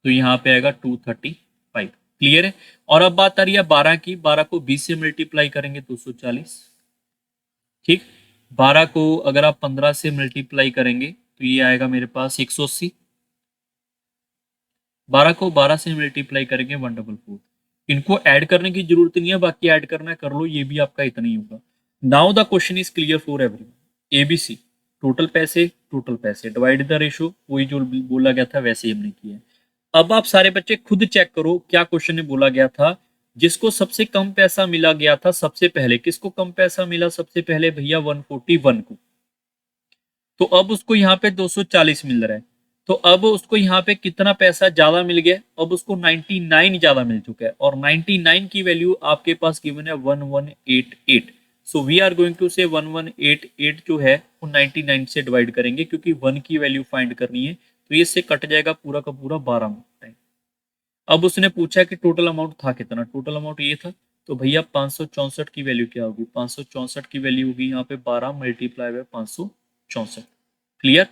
तो यहाँ पे आएगा 235। क्लियर है। और अब बात आ रही है 12 की, 12 को 20 से मल्टीप्लाई करेंगे 240, ठीक। 12 को अगर आप 15 से मल्टीप्लाई करेंगे तो ये आएगा मेरे पास 180, 12 को 12 से मल्टीप्लाई करेंगे 144। इनको ऐड करने की जरूरत नहीं है, बाकी ऐड करना है कर लो, ये भी आपका इतना ही होगा। Now the question is clear for everyone. ABC total पैसे डिवाइड द रेशो, वही जो बोला गया था वैसे ही हमने किया है। अब आप सारे बच्चे खुद चेक करो क्या क्वेश्चन में बोला गया था। जिसको सबसे कम पैसा मिला गया था सबसे पहले, किसको कम पैसा मिला सबसे पहले भैया 141 को, तो अब उसको यहाँ पे 240 मिल रहा है। तो अब उसको यहाँ पे कितना पैसा ज्यादा मिल गया, अब उसको 99 ज्यादा मिल चुका है, और 99 की वैल्यू आपके पास गिवन है 1188। So we are going to say 1188 जो है वो 99 से डिवाइड करेंगे, क्योंकि 1 की वैल्यू फाइंड करनी है, तो ये से कट जाएगा पूरा का पूरा 12 टाइम। अब उसने पूछा कि टोटल अमाउंट था कितना, टोटल अमाउंट ये था, तो भैया 564 की वैल्यू क्या होगी, 564 की वैल्यू होगी यहाँ पे 12 मल्टीप्लाई बाय 564। क्लियर।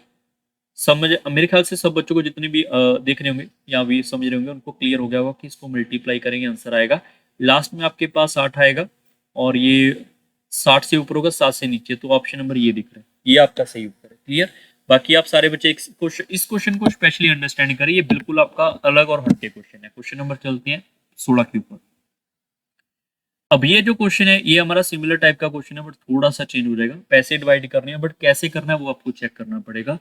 समझ, मेरे ख्याल से सब बच्चों को जितने भी देख रहे होंगे या भी समझ रहे होंगे उनको क्लियर हो गया होगा कि इसको मल्टीप्लाई करेंगे आंसर आएगा लास्ट में आपके पास 8 आएगा, और ये 60 से ऊपर होगा 7 से नीचे, तो ऑप्शन नंबर ये दिख रहा है, ये आपका सही उत्तर है। क्लियर। बाकी आप सारे बच्चे इस क्वेश्चन को स्पेशली अंडरस्टैंड करें, ये बिल्कुल आपका अलग और हटके क्वेश्चन है। क्वेश्चन नंबर चलते हैं 16 के ऊपर। अब ये जो क्वेश्चन है ये हमारा सिमिलर टाइप का क्वेश्चन है, बट थोड़ा सा चेंज हो जाएगा। पैसे डिवाइड करने हैं, बट कैसे करना है वो आपको चेक करना पड़ेगा।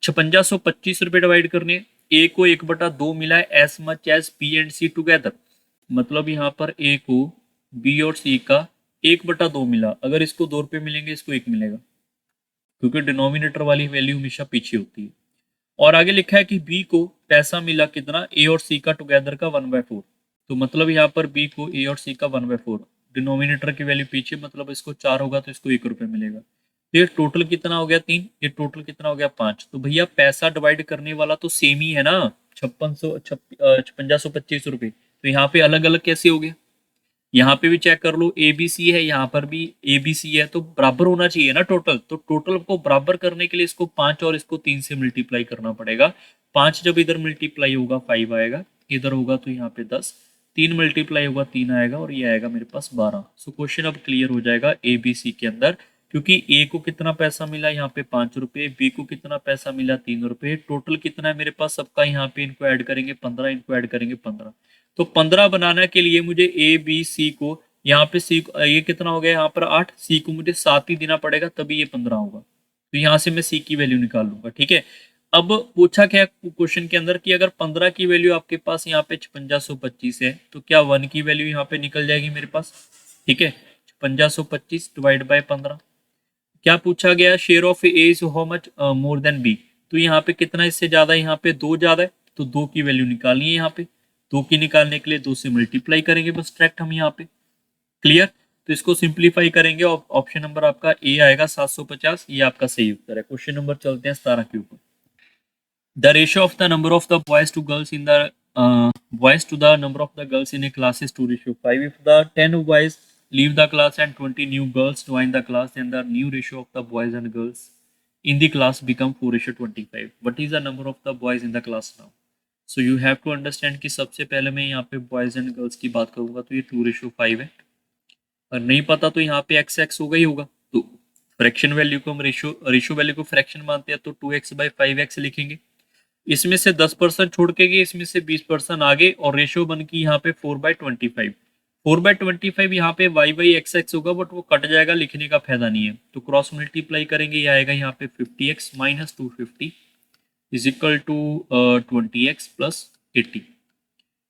5625 रुपए डिवाइड करने, ए को 1/2 मिला है as much as B and C together, मतलब यहाँ पर ए को बी और सी का 1/2 मिला। अगर इसको 2 रुपए मिलेंगे, इसको 1 मिलेगा, क्योंकि डिनोमिनेटर वाली वैल्यू हमेशा पीछे होती है। और आगे लिखा है कि बी को पैसा मिला कितना, ए और सी का टुगेदर का 1/4, तो मतलब यहाँ पर बी को ए और सी का 1/4, डिनोमिनेटर की वैल्यू पीछे, मतलब इसको 4 होगा तो इसको 1 रुपए मिलेगा। तो ये टोटल कितना हो गया 3, ये टोटल कितना हो गया 5। तो भैया पैसा डिवाइड करने वाला तो सेम ही है ना, 5625 रुपए, तो यहाँ पे अलग अलग कैसे हो गया। यहाँ पे भी चेक कर लो, ए बी सी है, यहाँ पर भी ए बी सी है, तो बराबर होना चाहिए ना टोटल। तो टोटल को बराबर करने के लिए इसको 5 और इसको 3 से मल्टीप्लाई करना पड़ेगा। 5 जब इधर मल्टीप्लाई होगा 5 आएगा, इधर होगा तो यहाँ पे 10, 3 मल्टीप्लाई होगा 3 आएगा, और ये आएगा मेरे पास 12। सो क्वेश्चन अब क्लियर हो जाएगा ए बी सी के अंदर, क्योंकि ए को कितना पैसा मिला यहाँ पे 5 रुपए, बी को कितना पैसा मिला 3 रुपए, टोटल कितना है मेरे पास सबका, यहाँ पे इनको ऐड करेंगे 15, इनको ऐड करेंगे 15। तो 15 बनाने के लिए मुझे ए बी सी को, यहाँ पे सी ये कितना हो गया यहाँ पर 8, सी को मुझे 7 ही देना पड़ेगा तभी ये 15 होगा। तो यहाँ से मैं सी की वैल्यू निकाल लूंगा, ठीक है। अब पूछा क्या क्वेश्चन के अंदर कि अगर 15 की वैल्यू आपके पास यहाँ पे 5625 है, तो क्या 1 की वैल्यू यहाँ पे निकल जाएगी मेरे पास, ठीक है। 525 डिवाइड बाय 15। क्या पूछा गया, share of A is how much more than B. तो यहाँ पे कितना इससे ज्यादा है, यहाँ पे 2 ज्यादा है, तो 2 की वैल्यू निकालनी है। यहाँ पे 2 की निकालने के लिए 2 से मल्टीप्लाई करेंगे बस डायरेक्ट हम यहाँ पे। क्लियर। तो इसको सिंप्लीफाई करेंगे और ऑप्शन नंबर आपका ए आएगा 750, ये आपका सही उत्तर है। क्वेश्चन नंबर चलते हैं 17 के ऊपर। The ratio of the number of the boys to girls in the boys to the number of the girls in a class is 2:5. If the 10 boys leave the class and 20 new girls join the class, then the new ratio of the boys and girls in the class become 4:25. What is the number of the boys in the class now? So you have to understand कि सबसे पहले मैं यहाँ पे boys and girls की बात करूंगा तो ये 2:5 है, और नहीं पता तो यहाँ पे x होगा ही होगा। तो फ्रैक्शन वैल्यू को हम रेशियो वैल्यू को फ्रैक्शन मानते हैं, तो 2x/5x लिखेंगे। इसमें से 10% छोड़ के गए, इसमें से 20% आगे, और रेशियो बन की यहाँ पे 4/25। 4/25 यहाँ पे y/x होगा, बट वो कट जाएगा, लिखने का फायदा नहीं है। तो क्रॉस मल्टीप्लाई करेंगे, ये आएगा यहाँ पे 50x minus 250 is equal to 20x plus 80।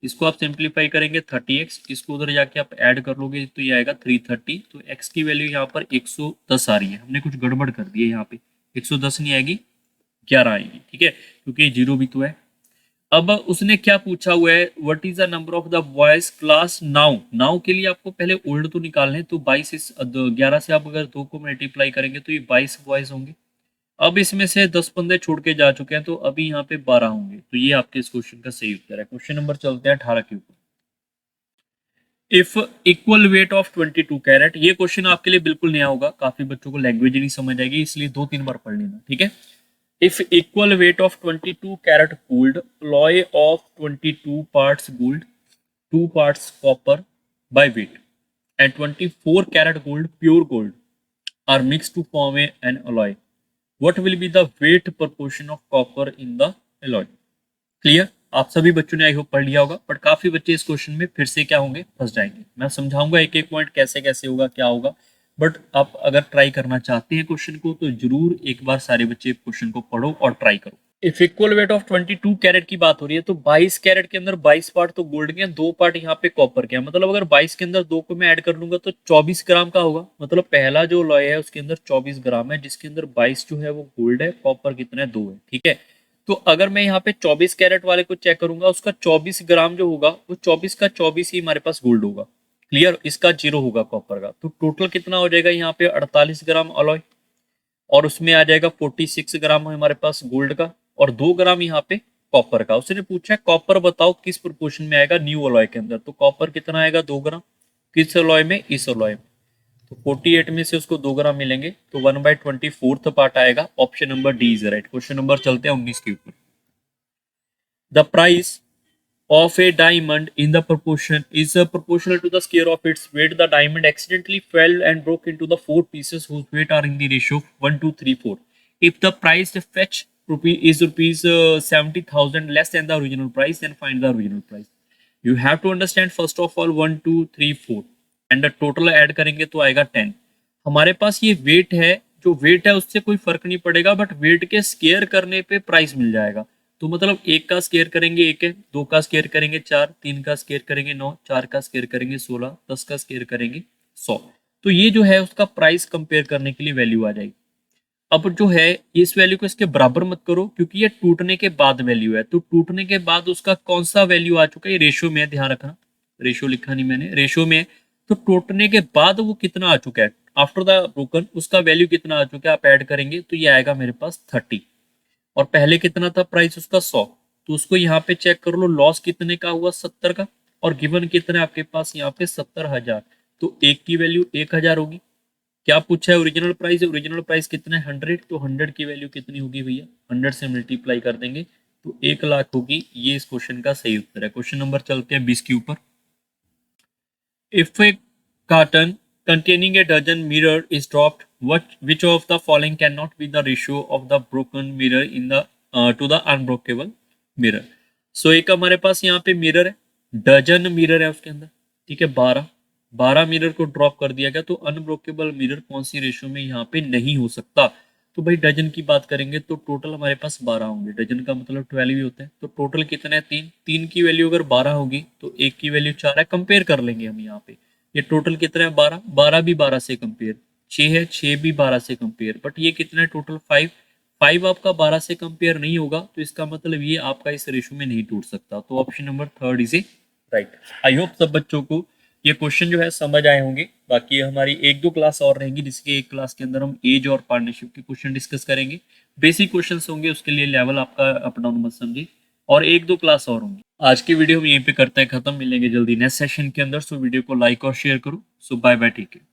इसको आप सिंप्लीफाई करेंगे 30x, इसको उधर जाके आप ऐड कर लोगे तो ये आएगा 330। तो x की वैल्यू यहाँ पर 110 आ रही है, हमने कुछ गड़बड़ कर दी है यहाँ पे, 110 नहीं आएगी, 11 आएगी, ठीक है, क्योंकि जीरो भी तो है। अब उसने क्या पूछा हुआ है, what is the number of the boys class now. Now के लिए आपको पहले ओल्ड तो निकालने, तो 11 से आप अगर 2 को मल्टीप्लाई करेंगे तो ये 22 बॉयज होंगे। अब इसमें से 10 बंदे छोड़ के जा चुके हैं, तो अभी यहाँ पे 12 होंगे। तो ये आपके इस क्वेश्चन का सही उत्तर है। क्वेश्चन नंबर चलते हैं 18 के ऊपर। If equal weight of 22 carat, ये क्वेश्चन आपके लिए बिल्कुल नया होगा, काफी बच्चों को लैंग्वेज नहीं समझ आएगी, इसलिए 2-3 बार पढ़ लेना, ठीक है। If equal weight of 22 carat gold, alloy of 22 parts gold, 2 parts copper by weight, and 24 carat gold, pure gold, are mixed to form an alloy, what will be the weight proportion of copper in the alloy? Clear. आप सभी बच्चों ने I hope पढ़ लिया होगा, but काफी बच्चे इस क्वेश्चन में फिर से क्या होंगे, फंस जाएंगे। मैं समझाऊंगा एक एक पॉइंट कैसे कैसे होगा, क्या होगा, बट आप अगर ट्राई करना चाहते हैं क्वेश्चन को तो जरूर एक बार सारे बच्चे क्वेश्चन को पढ़ो और ट्राई करो। If equal weight of 22 carat की बात हो रही है, तो 22 कैरेट के अंदर 22 पार्ट तो गोल्ड के हैं, 2 पार्ट यहाँ पे कॉपर के हैं। मतलब अगर 22 के अंदर 2 को मैं ऐड कर लूंगा तो 24 ग्राम का होगा। मतलब पहला जो लॉय है उसके अंदर 24 ग्राम है, जिसके अंदर 22 जो है वो गोल्ड है, कॉपर कितना है 2 है, ठीक है। तो अगर मैं यहाँ पे 24 कैरेट वाले को चेक करूंगा, उसका 24 ग्राम जो होगा वो 24 का 24 ही हमारे पास गोल्ड होगा। क्लियर। इसका 0 होगा कॉपर का। तो टोटल कितना हो जाएगा यहाँ पे 48 ग्राम अलॉय, और उसमें आ जाएगा 46 ग्राम हमारे पास गोल्ड का, और 2 ग्राम यहाँ पे कॉपर का। उसने पूछा है कॉपर बताओ किस प्रोपोर्शन में आएगा न्यू अलॉय के अंदर। तो कॉपर कितना आएगा 2 ग्राम, किस अलॉय में, इस अलॉय में। तो 48 में से उसको 2 ग्राम मिलेंगे, तो 1/24 पार्ट आएगा। Option number D is right. Question number चलते हैं 19 के ऊपर। The price of a diamond in the proportion is proportional to the square of its weight. The diamond accidentally fell and broke into the 4 pieces whose weight are in the ratio of 1 to 3 4. If the price fetch is rupees 70,000 less than the original price, then find the original price. You have to understand first of all 1 2 3 4 and the total add करेंगे तो आएगा 10। हमारे पास ये wait है, जो wait है उससे कोई फर्क नहीं पड़ेगा, बट वेट के स्केयर करने पे प्राइस मिल जाएगा। तो मतलब 1 का स्केयर करेंगे 1 है, 2 का स्केयर करेंगे 4, 3 का स्केयर करेंगे 9, 4 का स्केयर करेंगे 16, 10 का स्केयर करेंगे 100। तो ये जो है उसका प्राइस कंपेयर करने के लिए वैल्यू आ जाएगी। अब जो है इस वैल्यू को इसके बराबर मत करो, क्योंकि ये टूटने के बाद वैल्यू है। तो टूटने के बाद उसका कौन सा वैल्यू आ चुका है, ये रेशियो में है, ध्यान रखना, रेशियो लिखा नहीं मैंने, रेशियो में है। तो टूटने के बाद वो कितना आ चुका है, आफ्टर द ब्रोकन उसका वैल्यू कितना आ चुका है, आप ऐड करेंगे तो ये आएगा मेरे पास 30। और पहले कितना था प्राइस उसका 100, तो उसको यहाँ पे चेक कर लो, लॉस कितने का हुआ 70 का, और गिवन कितना आपके पास यहाँ पे 70,000। तो 1 की वैल्यू 1000 होगी। क्या पूछा है ओरिजिनल प्राइस, ओरिजिनल प्राइस कितना है 100, तो 100 की वैल्यू कितनी होगी भैया, 100 से मल्टीप्लाई कर देंगे तो 1 लाख होगी। ये इस क्वेश्चन का सही उत्तर है। क्वेश्चन नंबर चलते हैं 20 के ऊपर। If A carton containing a dozen mirror is dropped, which of the following cannot be the ratio of the broken mirror in the to the unbreakable mirror? So एक हमारे पास यहाँ पे मिरर है, dozen mirror है उसके अंदर, ठीक है, 12 मिरर को ड्रॉप कर दिया गया। तो अनब्रोकेबल मिरर कौन सी रेशियो में यहाँ पे नहीं हो सकता। तो भाई डजन की बात करेंगे तो टोटल हमारे पास 12 होंगे, डजन का मतलब 12 भी होता है। तो टोटल कितना है 3 की वैल्यू अगर 12 होगी तो 1 की वैल्यू 4 है, कंपेयर कर लेंगे हम यहाँ पे। ये टोटल कितना है 12, 12 भी 12 से कंपेयर, 6 है 6 भी 12 से कंपेयर, बट ये कितना है टोटल 5, 5 आपका 12 से कंपेयर नहीं होगा, तो इसका मतलब ये आपका इस रेशो में नहीं टूट सकता। तो option number third is a right. I hope सब बच्चों को ये क्वेश्चन जो है समझ आए होंगे। बाकी हमारी एक दो क्लास और रहेंगी, जिसके एक क्लास के अंदर हम एज और पार्टनरशिप के क्वेश्चन डिस्कस करेंगे। बेसिक क्वेश्चंस होंगे, उसके लिए लेवल आपका अप डाउन मत समझिए, और एक दो क्लास और होंगी। आज की वीडियो हम यहीं पे करते हैं खत्म, मिलेंगे जल्दी नेक्स्ट सेशन के अंदर। सो वीडियो को लाइक और शेयर करो। सो बाय बाय, टेक केयर।